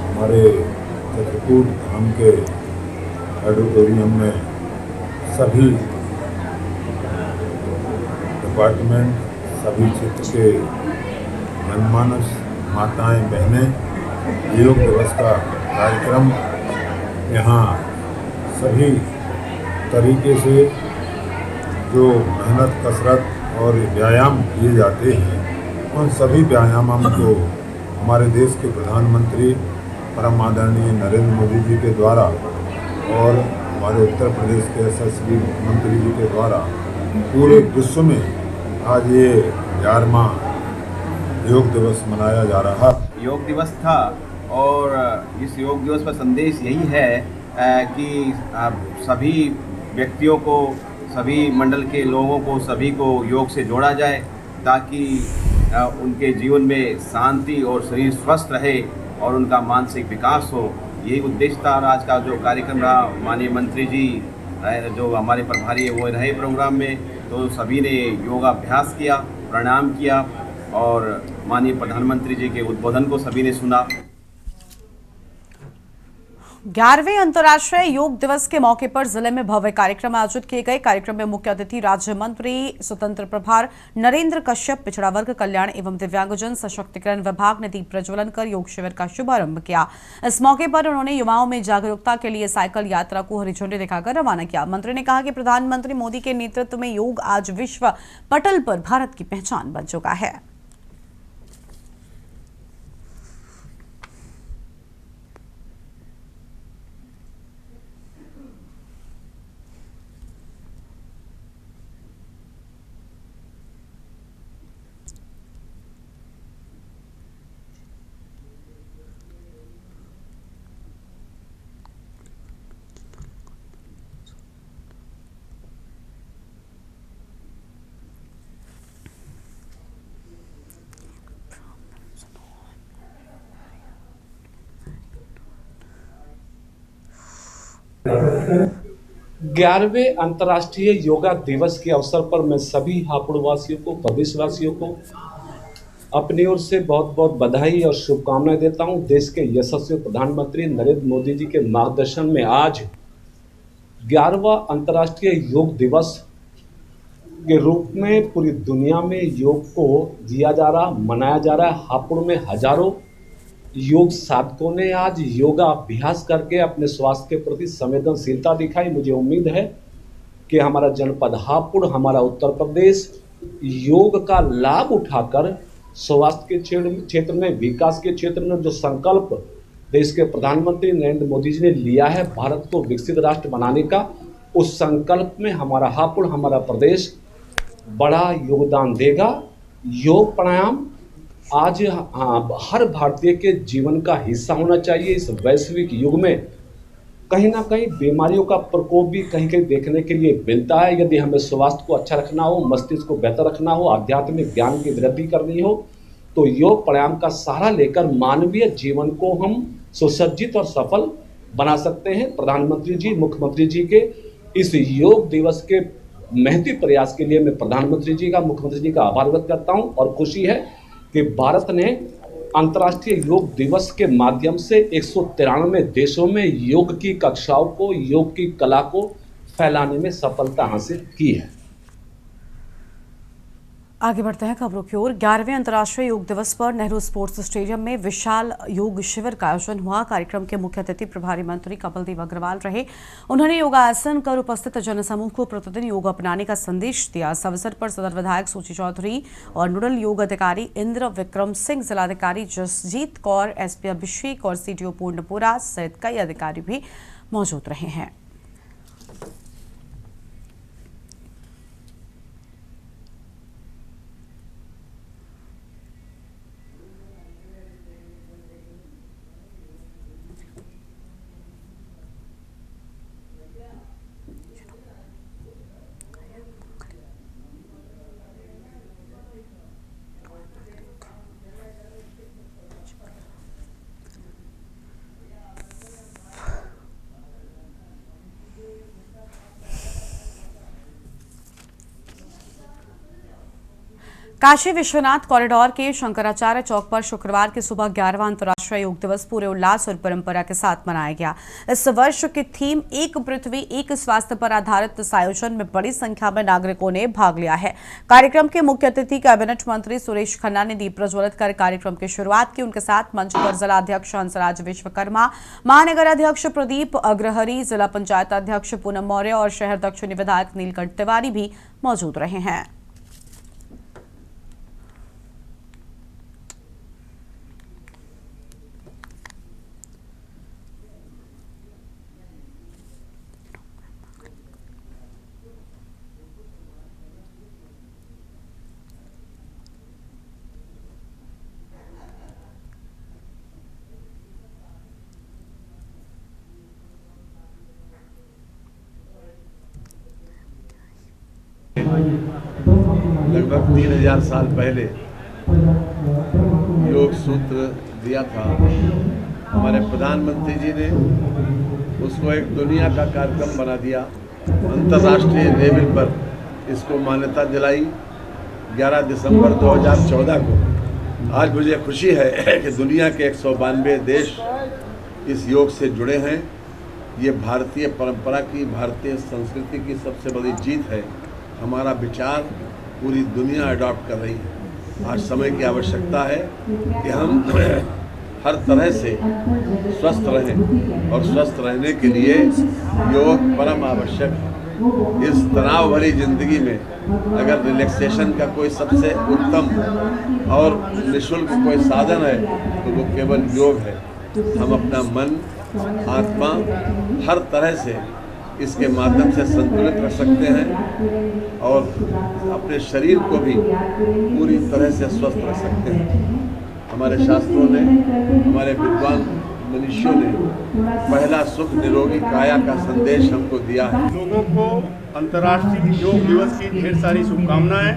S17: हमारे चित्रकूट धाम के ऑडिटोरियम में सभी डिपार्टमेंट, सभी क्षेत्र के जनमानस, माताएं, बहनें योग दिवस का कार्यक्रम यहाँ सभी तरीके से जो मेहनत, कसरत और व्यायाम किए जाते हैं उन सभी व्यायामों को हमारे देश के प्रधानमंत्री परम आदरणीय नरेंद्र मोदी जी के द्वारा और हमारे उत्तर प्रदेश के यशस्वी मुख्यमंत्री जी के द्वारा पूरे विश्व में आज ये 11वां योग दिवस मनाया जा रहा।
S18: योग दिवस था और इस योग दिवस का संदेश यही है कि सभी व्यक्तियों को, सभी मंडल के लोगों को, सभी को योग से जोड़ा जाए ताकि उनके जीवन में शांति और शरीर स्वस्थ रहे और उनका मानसिक विकास हो। यही उद्देश्य था। और आज का जो कार्यक्रम रहा, माननीय मंत्री जी जो हमारे प्रभारी है वो रहे प्रोग्राम में, तो सभी ने योगाभ्यास किया, प्रणाम किया और माननीय प्रधानमंत्री जी के उद्बोधन को सभी ने सुना।
S1: 11वें अंतर्राष्ट्रीय योग दिवस के मौके पर जिले में भव्य कार्यक्रम आयोजित किए गए। कार्यक्रम में मुख्य अतिथि राज्य मंत्री स्वतंत्र प्रभार नरेंद्र कश्यप, पिछड़ा वर्ग कल्याण एवं दिव्यांगजन सशक्तिकरण विभाग ने दीप प्रज्वलन कर योग शिविर का शुभारंभ किया। इस मौके पर उन्होंने युवाओं में जागरूकता के लिए साइकिल यात्रा को हरी झंडी दिखाकर रवाना किया। मंत्री ने कहा कि प्रधानमंत्री मोदी के नेतृत्व में योग आज विश्व पटल पर भारत की पहचान बन चुका है।
S19: ग्यारहवें अंतर्राष्ट्रीय योगा दिवस के अवसर पर मैं सभी हापुड़वासियों को, प्रदेशवासियों को अपनी ओर से बहुत बहुत बधाई और शुभकामनाएं देता हूं। देश के यशस्वी प्रधानमंत्री नरेंद्र मोदी जी के मार्गदर्शन में आज 11वां अंतर्राष्ट्रीय योग दिवस के रूप में पूरी दुनिया में योग को जिया जा रहा, मनाया जा रहा है। हापुड़ में हजारों योग साधकों ने आज योगा अभ्यास करके अपने स्वास्थ्य के प्रति संवेदनशीलता दिखाई। मुझे उम्मीद है कि हमारा जनपद हापुड़, हमारा उत्तर प्रदेश योग का लाभ उठाकर स्वास्थ्य के क्षेत्र में, विकास के क्षेत्र में जो संकल्प देश के प्रधानमंत्री नरेंद्र मोदी जी ने लिया है भारत को विकसित राष्ट्र बनाने का, उस संकल्प में हमारा हापुड़, हमारा प्रदेश बड़ा योगदान देगा। योग प्राणायाम आज हर भारतीय के जीवन का हिस्सा होना चाहिए। इस वैश्विक युग में कहीं ना कहीं बीमारियों का प्रकोप भी कहीं कहीं देखने के लिए मिलता है। यदि हमें स्वास्थ्य को अच्छा रखना हो, मस्तिष्क को बेहतर रखना हो, आध्यात्मिक ज्ञान की वृद्धि करनी हो, तो योग प्राणायाम का सहारा लेकर मानवीय जीवन को हम सुसज्जित और सफल बना सकते हैं। प्रधानमंत्री जी, मुख्यमंत्री जी के इस योग दिवस के महती प्रयास के लिए मैं प्रधानमंत्री जी का, मुख्यमंत्री जी का आभार व्यक्त करता हूँ और खुशी है कि भारत ने अंतर्राष्ट्रीय योग दिवस के माध्यम से 193 देशों में योग की कक्षाओं को, योग की कला को फैलाने में सफलता हासिल की है।
S1: आगे बढ़ते हैं खबरों की ओर। 11वें अंतर्राष्ट्रीय योग दिवस पर नेहरू स्पोर्ट्स स्टेडियम में विशाल योग शिविर का आयोजन हुआ। कार्यक्रम के मुख्य अतिथि प्रभारी मंत्री कमलदेव अग्रवाल रहे। उन्होंने योगासन कर उपस्थित जनसमूह को प्रतिदिन योग अपनाने का संदेश दिया। इस अवसर पर सदर विधायक सूची चौधरी और नोडल योग अधिकारी इंद्र विक्रम सिंह, जिलाधिकारी जसजीत कौर, एसपी अभिषेक और सीडीओ पूर्णपुरा सहित कई अधिकारी भी मौजूद रहे हैं। काशी विश्वनाथ कॉरिडोर के शंकराचार्य चौक पर शुक्रवार की सुबह 11वां अंतर्राष्ट्रीय योग दिवस पूरे उल्लास और परंपरा के साथ मनाया गया। इस वर्ष की थीम एक पृथ्वी एक स्वास्थ्य पर आधारित इस आयोजन में बड़ी संख्या में नागरिकों ने भाग लिया है। कार्यक्रम के मुख्य अतिथि कैबिनेट मंत्री सुरेश खन्ना ने दीप प्रज्वलित कर कार्यक्रम की शुरुआत की। उनके साथ मंच पर जिला अध्यक्ष हंसराज विश्वकर्मा, महानगर अध्यक्ष प्रदीप अग्रहरी, जिला पंचायत अध्यक्ष पूनम मौर्य और शहर दक्षिणी विधायक नीलकंठ तिवारी भी मौजूद रहे हैं।
S7: लगभग 3000 साल पहले योग सूत्र दिया था
S17: हमारे प्रधानमंत्री जी ने उसको एक दुनिया का कार्यक्रम बना दिया, अंतर्राष्ट्रीय लेवल पर इसको मान्यता दिलाई 11 दिसंबर 2014 को। आज मुझे खुशी है कि दुनिया के 192 देश इस योग से जुड़े हैं। ये भारतीय परंपरा की, भारतीय संस्कृति की सबसे बड़ी जीत है। हमारा विचार पूरी दुनिया अडॉप्ट कर रही है। आज समय की आवश्यकता है कि हम हर तरह से स्वस्थ रहें और स्वस्थ रहने के लिए योग परम आवश्यक है। इस तनाव भरी जिंदगी में अगर रिलैक्सेशन का कोई सबसे उत्तम और निःशुल्क कोई साधन है तो वो केवल योग है। हम अपना मन, आत्मा हर तरह से इसके माध्यम से संतुलित रख सकते हैं और अपने शरीर को भी पूरी तरह से स्वस्थ रख सकते हैं। हमारे शास्त्रों ने, हमारे विद्वान मनुष्यों ने पहला सुख निरोगी काया का संदेश हमको दिया है।
S3: लोगों को अंतर्राष्ट्रीय योग दिवस की ढेर सारी शुभकामनाएं।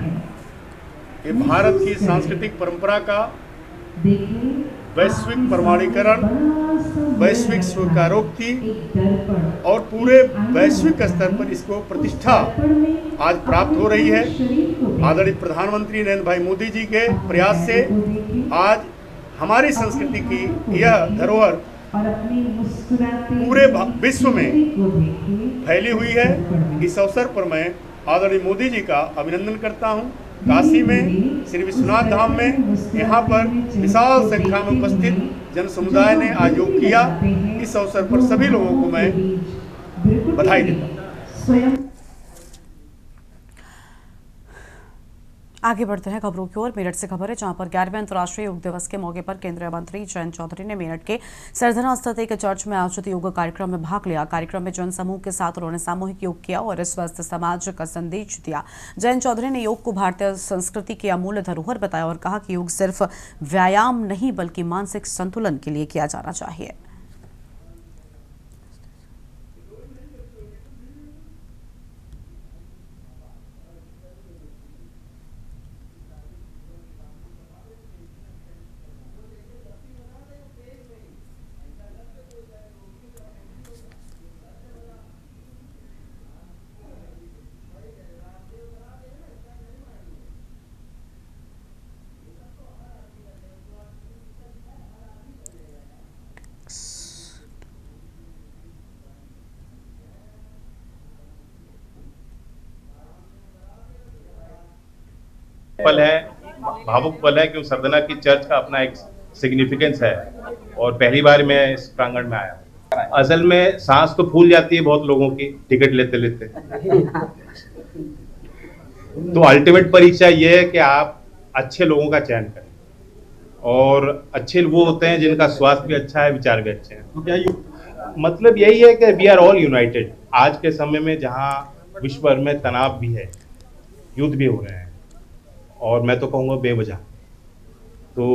S3: ये भारत की सांस्कृतिक परंपरा का वैश्विक प्रमाणीकरण, वैश्विक स्वीकारोक्ति और पूरे वैश्विक स्तर पर इसको प्रतिष्ठा आज प्राप्त हो रही है। आदरणीय प्रधानमंत्री नरेंद्र भाई मोदी जी के प्रयास से आज हमारी संस्कृति की यह धरोहर पूरे विश्व में फैली हुई है। इस अवसर पर मैं आदरणीय मोदी जी का अभिनंदन करता हूं। काशी में, श्री विश्वनाथ धाम में यहाँ पर विशाल संख्या में उपस्थित जन समुदाय ने आज योग किया। इस अवसर पर सभी लोगों को मैं बधाई देता हूँ।
S1: आगे बढ़ते हैं खबरों की ओर। मेरठ से खबर है, जहां पर 11वें अंतर्राष्ट्रीय योग दिवस के मौके पर केंद्रीय मंत्री जयंत चौधरी ने मेरठ के सरधना स्थित एक चर्च में आयोजित योग कार्यक्रम में भाग लिया। कार्यक्रम में जन समूह के साथ उन्होंने सामूहिक योग किया और स्वस्थ समाज का संदेश दिया। जयंत चौधरी ने योग को भारतीय संस्कृति की अमूल्य धरोहर बताया और कहा कि योग सिर्फ व्यायाम नहीं बल्कि मानसिक संतुलन के लिए किया जाना चाहिए।
S20: पल है, भावुक पल है कि उस सरदना की चर्च का अपना एक सिग्निफिकेंस है और पहली बार मैं इस प्रांगण में आया। असल में सांस तो फूल जाती है बहुत लोगों की टिकट लेते लेते। तो अल्टीमेट परीक्षा ये है कि आप अच्छे लोगों का चयन करें और अच्छे वो होते हैं जिनका स्वास्थ्य भी अच्छा है, विचार भी अच्छे हैं। तो क्या मतलब यही है कि वी आर ऑल यूनाइटेड। आज के समय में जहां विश्व भर में तनाव भी है, युद्ध भी हो रहे हैं और मैं तो कहूँगा बेवजह। तो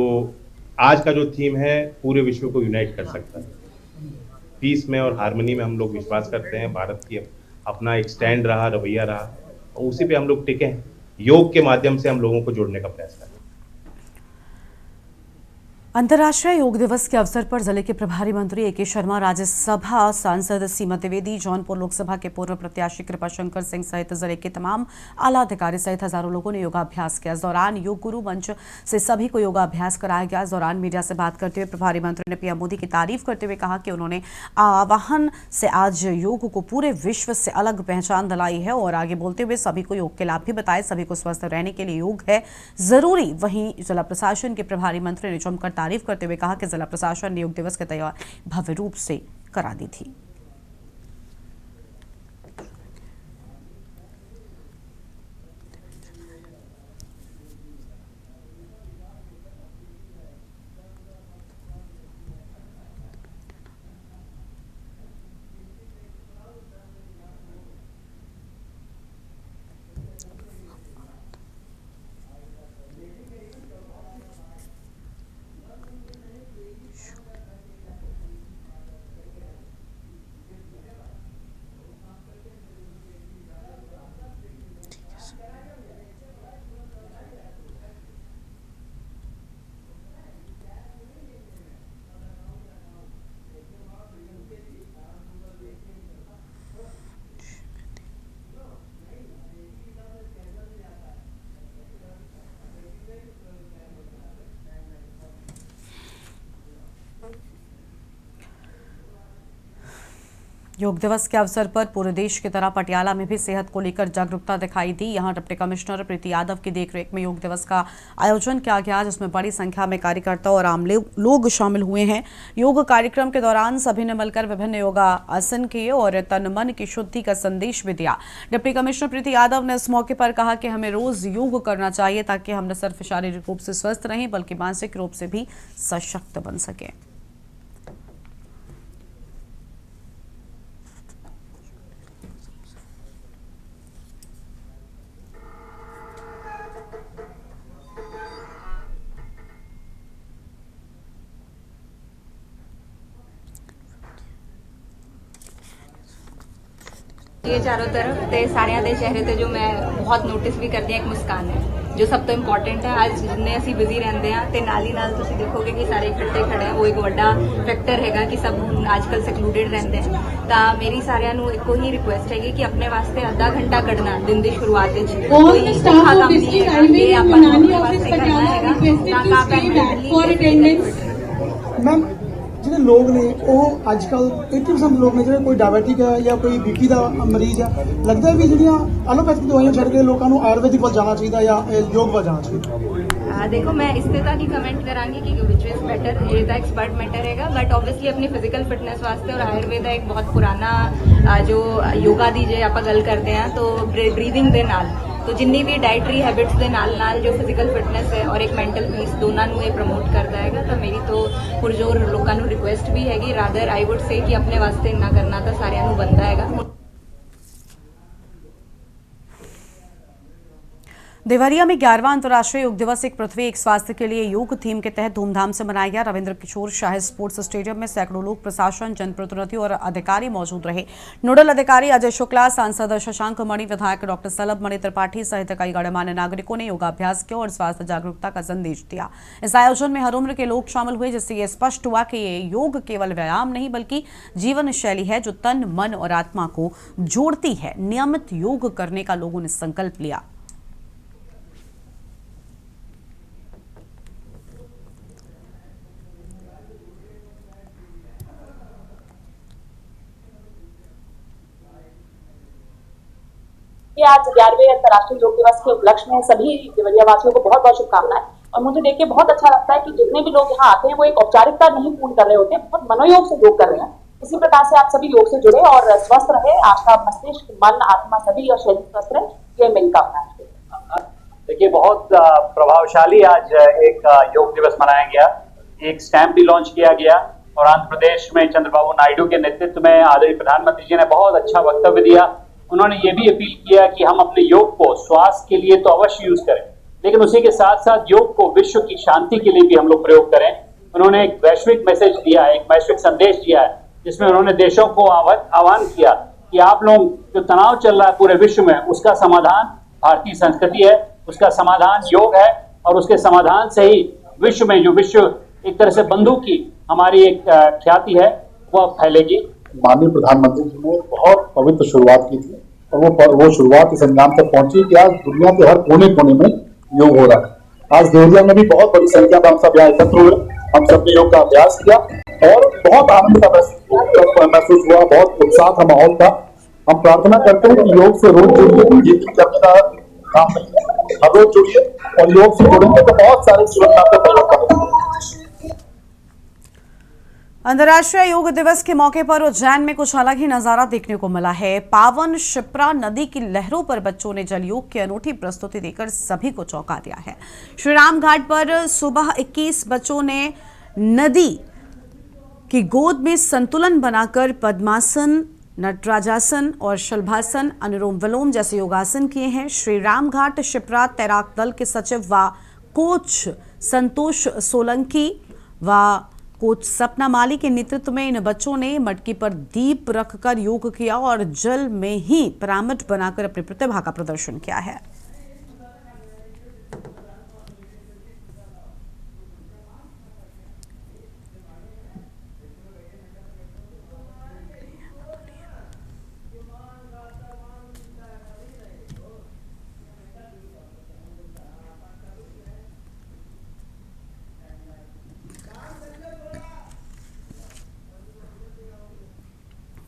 S20: आज का जो थीम है पूरे विश्व को यूनाइट कर सकता है। पीस में और हार्मनी में हम लोग विश्वास करते हैं। भारत की अपना एक स्टैंड रहा, रवैया रहा और उसी पे हम लोग टिके हैं। योग के माध्यम से हम लोगों को जोड़ने का प्रयास करें।
S1: अंतर्राष्ट्रीय योग दिवस के अवसर पर जिले के प्रभारी मंत्री ए.के. शर्मा, राज्यसभा सांसद सीमा द्विवेदी, जौनपुर लोकसभा के पूर्व प्रत्याशी कृपाशंकर सिंह सहित जिले के तमाम आला अधिकारी सहित हजारों लोगों ने योगाभ्यास किया। इस दौरान योग गुरु मंच से सभी को योगाभ्यास कराया गया। इस दौरान मीडिया से बात करते हुए प्रभारी मंत्री ने पीएम मोदी की तारीफ करते हुए कहा कि उन्होंने आह्वान से आज योग को पूरे विश्व से अलग पहचान दिलाई है और आगे बोलते हुए सभी को योग के लाभ भी बताए। सभी को स्वस्थ रहने के लिए योग है जरूरी। वहीं जिला प्रशासन के प्रभारी मंत्री ने जमकर तारीफ करते हुए कहा कि जिला प्रशासन ने योग दिवस की तैयारी भव्य रूप से करा दी थी। योग दिवस के अवसर पर पूरे देश की तरह पटियाला में भी सेहत को लेकर जागरूकता दिखाई दी। यहां डिप्टी कमिश्नर प्रीति यादव की देखरेख में योग दिवस का आयोजन किया गया, जिसमें बड़ी संख्या में कार्यकर्ता और आम लोग शामिल हुए हैं। योग कार्यक्रम के दौरान सभी ने मिलकर विभिन्न योगा आसन किए और तन मन की शुद्धि का संदेश भी दिया। डिप्टी कमिश्नर प्रीति यादव ने इस मौके पर कहा कि हमें रोज योग करना चाहिए ताकि हम न सिर्फ शारीरिक रूप से स्वस्थ रहें बल्कि मानसिक रूप से भी सशक्त बन सकें।
S21: ये चारों तरफ ते सारे दे चेहरे ते जो मैं बहुत नोटिस भी करती एक मुस्कान है जो सब तो इंपॉर्टेंट है। आज जिन्ने असी बिजी रहते हैं ते नाल ही नाल तुसीं देखोगे कि सारे इकट्ठे खड़े हैं, वो एक बड़ा फैक्टर हैगा कि सब आजकल सिक्लूडेड रहते हैं। तो मेरी सारिਆਂ ਨੂੰ ਇੱਕੋ ही रिक्वेस्ट है कि अपने वास्ते आधा घंटा कढ़ना दिन की शुरुआत में कोई औखा काम नहीं है, ये आपां नूं अपने वास्ते करना हैगा ताकि
S22: मैम ਜਿਹੜੇ ਲੋਕ ਨੇ ਉਹ ਅੱਜ ਕੱਲ 80% ਲੋਕ ਨੇ ਜਿਹੜੇ ਕੋਈ ਡਾਇਬੀਟਿਕ ਹੈ ਜਾਂ ਕੋਈ ਬੀਪੀ ਦਾ ਮਰੀਜ਼ ਹੈ, ਲੱਗਦਾ ਵੀ ਜਿਹੜੀਆਂ ਐਲੋਪੈਥਿਕ ਦਵਾਈਆਂ ਛੱਡ ਕੇ ਲੋਕਾਂ ਨੂੰ ਆਯੁਰਵੈਦਿਕ ਵੱਲ ਜਾਣਾ ਚਾਹੀਦਾ ਜਾਂ ਯੋਗ ਵੱਲ ਜਾਣਾ ਚਾਹੀਦਾ।
S21: देखो मैं इस ते नहीं कमेंट करांगी कि विच इज बेटर, ये तो एक्सपर्ट मैटर हैगा, बट ऑब्वियसली अपनी फिजिकल फिटनेस वास्ते और आयुर्वेद एक बहुत पुराना जो योगा दी जे आप गल करते हैं तो ब्रीदिंग दे नाल तो जिन्नी भी डाइटरी हैबिट्स दे नाल नाल जो फिजिकल फिटनेस है और एक मेंटल पीस दोनों ये प्रमोट करता है। तो मेरी तो पुरजोर लोगों को रिक्वेस्ट भी हैगी, रादर आई वुड से कि अपने वास्ते इन्ना करना तो सारिਆਂ ਨੂੰ बनता हैगा।
S1: देवरिया में 11वां अंतर्राष्ट्रीय योग दिवस एक पृथ्वी एक स्वास्थ्य के लिए योग थीम के तहत धूमधाम से मनाया गया। रविंद्र किशोर शाही स्पोर्ट्स स्टेडियम में सैकड़ों लोग, प्रशासन, जनप्रतिनिधि और अधिकारी मौजूद रहे। नोडल अधिकारी अजय शुक्ला, सांसद शशांक मणि, विधायक डॉक्टर सलभ मणि त्रिपाठी सहित कई गणमान्य नागरिकों ने योगाभ्यास किया और स्वास्थ्य जागरूकता का संदेश दिया। इस आयोजन में हर उम्र के लोग शामिल हुए, जिससे यह स्पष्ट हुआ कि ये योग केवल व्यायाम नहीं बल्कि जीवन शैली है जो तन, मन और आत्मा को जोड़ती है। नियमित योग करने का लोगों ने संकल्प लिया।
S23: ये आज 11वें अंतर्राष्ट्रीय योग दिवस के उपलक्ष्य में सभी देवरिया वासियों को बहुत बहुत शुभकामनाएं। और मुझे देख के बहुत अच्छा लगता है कि जितने भी लोग यहाँ आते हैं वो एक औपचारिकता नहीं पूर्ण कर रहे होते, बहुत मनोयोग से योग कर रहे हैं। इसी प्रकार से आप सभी योग से जुड़े और स्वस्थ रहे, आपका मस्तिष्क, मन, आत्मा सभी और शरीर स्वस्थ रहे, ये मेरी कामना है।
S24: देखिए बहुत प्रभावशाली आज एक योग दिवस मनाया गया, एक स्टैम्प भी लॉन्च किया गया और आंध्र प्रदेश में चंद्रबाबू नायडू के नेतृत्व में आदरणीय प्रधानमंत्री जी ने बहुत अच्छा वक्तव्य दिया। उन्होंने ये भी अपील किया कि हम अपने योग को स्वास्थ्य के लिए तो अवश्य यूज करें, लेकिन उसी के साथ साथ योग को विश्व की शांति के लिए भी हम लोग प्रयोग करें। उन्होंने एक वैश्विक मैसेज दिया है, एक वैश्विक संदेश दिया है, जिसमें उन्होंने देशों को आह्वान किया कि आप लोग जो तनाव चल रहा है पूरे विश्व में, उसका समाधान भारतीय संस्कृति है, उसका समाधान योग है और उसके समाधान से ही विश्व में जो विश्व एक तरह से बंधु की हमारी एक ख्याति है वह फैलेगी।
S25: माननीय प्रधानमंत्री जी ने बहुत पवित्र शुरुआत की थी और वो शुरुआत इस अंजाम तक पहुंची कि आज दुनिया के हर कोने कोने में योग हो रहा है। आज देवरिया में भी बहुत बड़ी संख्या में हम सब यहाँ एकत्र हुए, हम सब ने योग का अभ्यास किया और बहुत आनंद का महसूस हुआ, बहुत उत्साह का माहौल था। हम प्रार्थना करते हैं कि योग से रोज जुड़िए, ये करने का काम नहीं है, हर रोज जुड़िए और योग से जुड़ेंगे तो बहुत सारे जीवन में आपका परिवर्तन होगा।
S1: अंतर्राष्ट्रीय योग दिवस के मौके पर उज्जैन में कुछ अलग ही नजारा देखने को मिला है। पावन शिप्रा नदी की लहरों पर बच्चों ने जल योग की अनूठी प्रस्तुति देकर सभी को चौंका दिया है। श्रीराम घाट पर सुबह 21 बच्चों ने नदी की गोद में संतुलन बनाकर पद्मासन, नटराजासन और शलभासन, अनुलोम विलोम जैसे योगासन किए हैं। श्रीराम घाट शिप्रा तैराक दल के सचिव व कोच संतोष सोलंकी व कोच सपना माली के नेतृत्व में इन बच्चों ने मटकी पर दीप रखकर योग किया और जल में ही पिरामिड बनाकर अपनी प्रतिभा का प्रदर्शन किया है।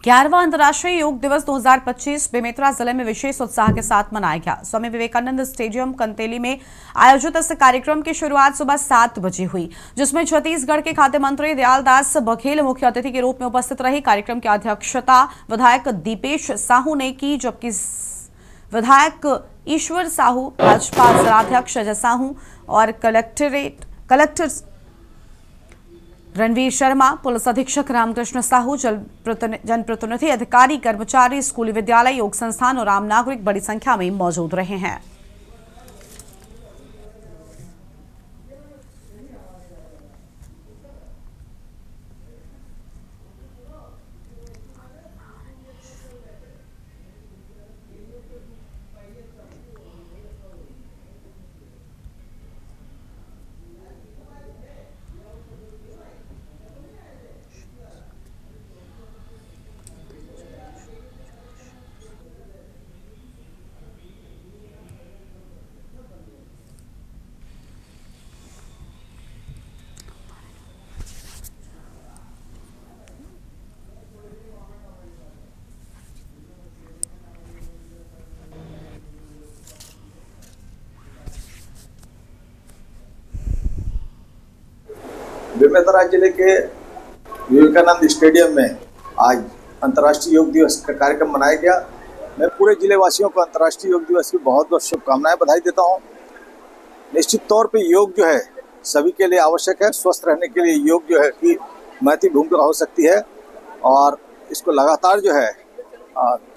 S1: 11वां अंतर्राष्ट्रीय योग दिवस 2025 बेमेतरा जिले में विशेष उत्साह के साथ मनाया गया। स्वामी विवेकानंद स्टेडियम कंतेली में आयोजित इस कार्यक्रम की शुरुआत सुबह 7 बजे हुई, जिसमें छत्तीसगढ़ के खाद्य मंत्री दयालदास बघेल मुख्य अतिथि के रूप में उपस्थित रहे। कार्यक्रम की अध्यक्षता विधायक दीपेश साहू ने की, जबकि विधायक ईश्वर साहू, भाजपा जिलाध्यक्ष अजय साहू और कलेक्टर रणवीर शर्मा, पुलिस अधीक्षक रामकृष्ण साहू, जनप्रतिनिधि, अधिकारी, कर्मचारी, स्कूली विद्यालय, योग संस्थान और आम नागरिक बड़ी संख्या में मौजूद रहे हैं।
S2: बेमेतरा जिले के विवेकानंद स्टेडियम में आज अंतर्राष्ट्रीय योग दिवस का कार्यक्रम मनाया गया। मैं पूरे जिले वासियों को अंतर्राष्ट्रीय योग दिवस की बहुत बहुत शुभकामनाएं, बधाई देता हूं। निश्चित तौर पे योग जो है सभी के लिए आवश्यक है। स्वस्थ रहने के लिए योग जो है कि महत्वपूर्ण भूमिका हो सकती है और इसको लगातार जो है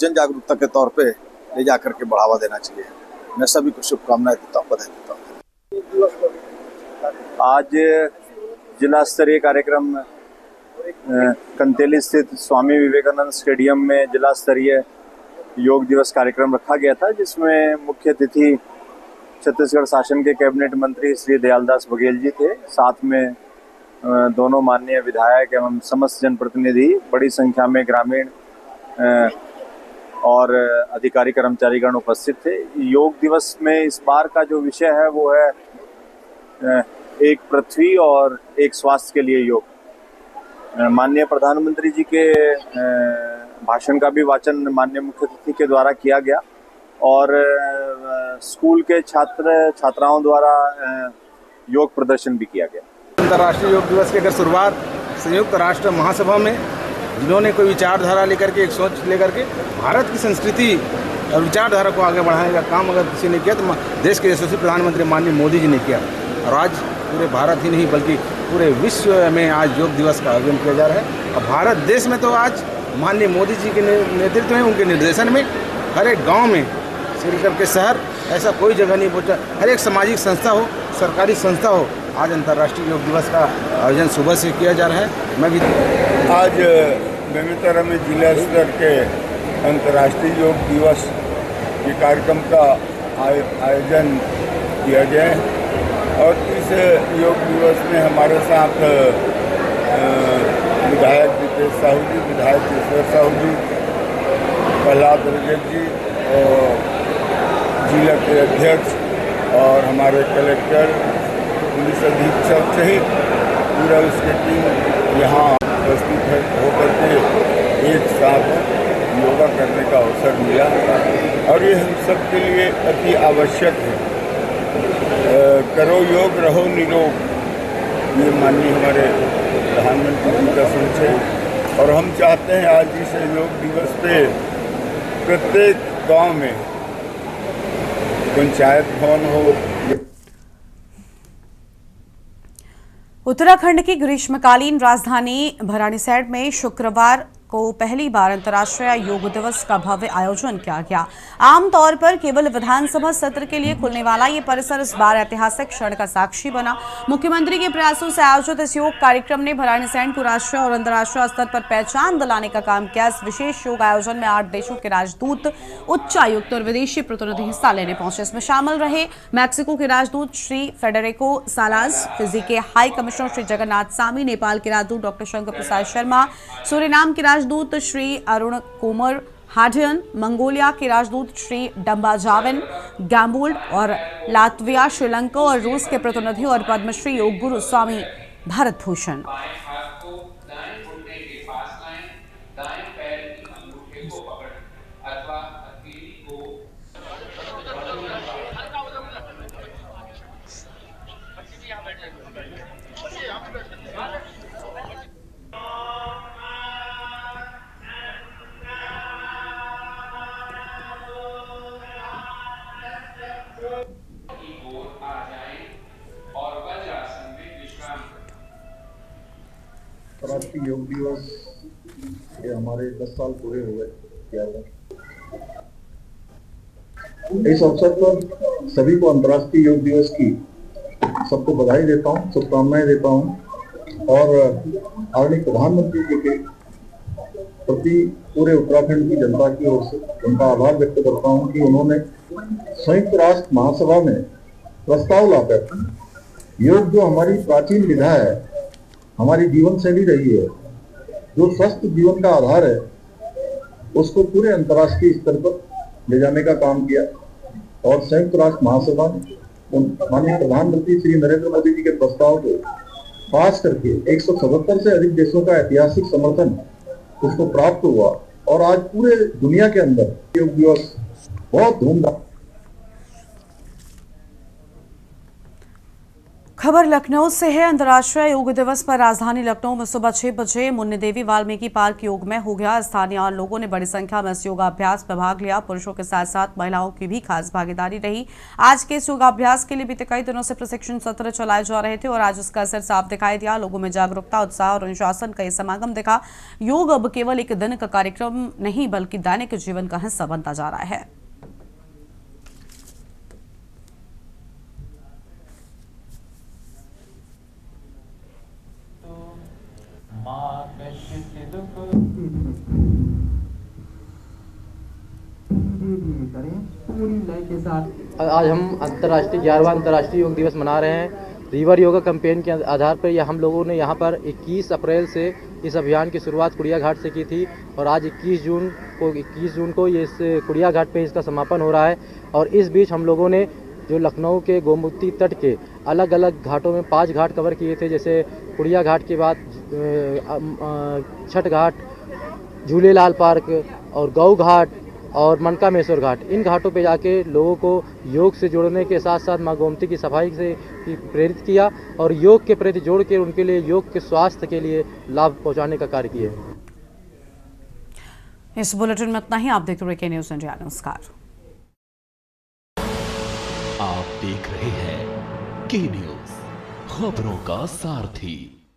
S2: जन जागरूकता के तौर पे ले जा करके बढ़ावा देना चाहिए। मैं सभी को शुभकामनाएं देता हूँ, बधाई देता हूँ। आज जिला स्तरीय कार्यक्रम कंतेली स्थित स्वामी विवेकानंद स्टेडियम में जिला स्तरीय योग दिवस कार्यक्रम रखा गया था, जिसमें मुख्य अतिथि छत्तीसगढ़ शासन के कैबिनेट मंत्री श्री दयालदास बघेल जी थे। साथ में दोनों माननीय विधायक एवं समस्त जनप्रतिनिधि, बड़ी संख्या में ग्रामीण और अधिकारी कर्मचारीगण उपस्थित थे। योग दिवस में इस बार का जो विषय है वो है एक पृथ्वी और एक स्वास्थ्य के लिए योग। माननीय प्रधानमंत्री जी के भाषण का भी वाचन माननीय मुख्य अतिथि के द्वारा किया गया और स्कूल के छात्र छात्राओं द्वारा योग प्रदर्शन भी किया गया।
S4: अंतर्राष्ट्रीय योग दिवस की अगर शुरुआत संयुक्त राष्ट्र महासभा में जिन्होंने कोई विचारधारा लेकर के, एक सोच लेकर के भारत की संस्कृति और विचारधारा को आगे बढ़ाने का काम अगर किसी ने किया तो देश के यशस्वी प्रधानमंत्री माननीय मोदी जी ने किया। और आज पूरे भारत ही नहीं बल्कि पूरे विश्व में आज योग दिवस का आयोजन किया जा रहा है। और भारत देश में तो आज माननीय मोदी जी के नेतृत्व में, उनके निर्देशन में हर एक गांव में से लेकर के शहर ऐसा कोई जगह नहीं बचा, हर एक सामाजिक संस्था हो, सरकारी संस्था हो, आज अंतर्राष्ट्रीय योग दिवस का आयोजन सुबह से किया जा रहा है। मैं भी
S17: आज बेमेतरा में जिला स्तर के अंतर्राष्ट्रीय योग दिवस के कार्यक्रम का आयोजन किया गया है और इस योग दिवस में हमारे साथ विधायक दीपेश साहू जी, विधायक ईश्वर साहू जी, प्रहलाद रजक जी और जिला के अध्यक्ष और हमारे कलेक्टर, पुलिस अधीक्षक सहित पूरा उसकी टीम यहाँ उपस्थित होकर के एक साथ योगा करने का अवसर मिला और ये हम सब के लिए अति आवश्यक है। करो योग रहो निरोग, ये माननीय हमारे प्रधानमंत्री जी का सोच है और हम चाहते हैं आज इस योग दिवस पे प्रत्येक गांव में पंचायत भवन हो।
S1: उत्तराखंड की ग्रीष्मकालीन राजधानी भराड़ीसैंण में शुक्रवार को पहली बार अंतर्राष्ट्रीय योग दिवस का भव्य आयोजन किया गया। आमतौर पर केवल विधानसभा सत्र के लिए खुलने वाला ये परिसर इस बार ऐतिहासिक क्षण का साक्षी बना। मुख्यमंत्री के प्रयासों से आयोजित इस योग कार्यक्रम ने भराड़ीसैंण को राष्ट्रीय और अंतर्राष्ट्रीय स्तर पर पहचान दिलाने का काम किया। इस विशेष योग आयोजन में 8 देशों के राजदूत, उच्चायुक्त और विदेशी प्रतिनिधि हिस्सा लेने पहुंचे। इसमें शामिल रहे मैक्सिको के राजदूत श्री फेडरिको सालाज, फिजी के हाई कमिश्नर श्री जगन्नाथ सामी, नेपाल के राजदूत डॉक्टर शंकर प्रसाद शर्मा, सूरीनाम के राजदूत श्री अरुण कुमार हाडियन, मंगोलिया के राजदूत श्री डम्बा जाविन गैम्बुल्ड और लातविया, श्रीलंका और रूस के प्रतिनिधि और पद्मश्री योग गुरु स्वामी भारत भूषण।
S25: अंतर्राष्ट्रीय योग दिवस ये हमारे 10 साल पूरे हो गए 11वें। इस अवसर पर सभी को अंतर्राष्ट्रीय योग दिवस की सबको बधाई देता हूँ, शुभकामनाएं देता हूँ और आदरणीय प्रधानमंत्री जी के प्रति पूरे उत्तराखंड की जनता की ओर से उनका आभार व्यक्त करता हूँ कि उन्होंने संयुक्त राष्ट्र महासभा में प्रस्ताव लाकर योग जो हमारी प्राचीन विधा है, हमारी जीवन शैली रही है, जो स्वस्थ जीवन का आधार है, उसको पूरे अंतर्राष्ट्रीय स्तर पर ले जाने का काम किया और संयुक्त राष्ट्र महासभा माननीय प्रधानमंत्री श्री नरेंद्र मोदी जी के प्रस्ताव को पास करके 177 से अधिक देशों का ऐतिहासिक समर्थन उसको प्राप्त हुआ और आज पूरे दुनिया के अंदर योग दिवस बहुत धूमधाम।
S1: खबर लखनऊ से है। अंतर्राष्ट्रीय योग दिवस पर राजधानी लखनऊ में सुबह 6 बजे मुन्नी देवी वाल्मीकि पार्क योग में हो गया। स्थानीय लोगों ने बड़ी संख्या में इस योगाभ्यास में भाग लिया। पुरुषों के साथ साथ महिलाओं की भी खास भागीदारी रही। आज के इस योगाभ्यास के लिए बीते कई दिनों से प्रशिक्षण सत्र चलाए जा रहे थे और आज उसका असर साफ दिखाई दिया। लोगों में जागरूकता, उत्साह और अनुशासन का ये समागम दिखा। योग अब केवल एक दिन का कार्यक्रम नहीं बल्कि दैनिक जीवन का हिस्सा बनता जा रहा है।
S15: आज हम अंतर्राष्ट्रीय 11वां अंतर्राष्ट्रीय योग दिवस मना रहे हैं। रिवर योगा कैंपेन के आधार पर हम लोगों ने यहाँ पर 21 अप्रैल से इस अभियान की शुरुआत कुड़िया घाट से की थी और आज 21 जून को ये इस कुड़िया घाट पे इसका समापन हो रहा है। और इस बीच हम लोगों ने जो लखनऊ के गोमती तट के अलग अलग घाटों में 5 घाट कवर किए थे, जैसे कुड़िया घाट के बाद छठ घाट, झूलेलाल पार्क और गौ घाट और मनकामेश्वर घाट। इन घाटों पे जाके लोगों को योग से जोड़ने के साथ साथ माँ गोमती की सफाई से प्रेरित किया और योग के प्रति जोड़ के उनके लिए योग के स्वास्थ्य के लिए लाभ पहुंचाने का कार्य किया।
S1: इस बुलेटिन में इतना ही। आप देखते रहिए न्यूज़ इंडिया। नमस्कार।
S5: आप देख रहे हैं के न्यूज़, खबरों का सारथी।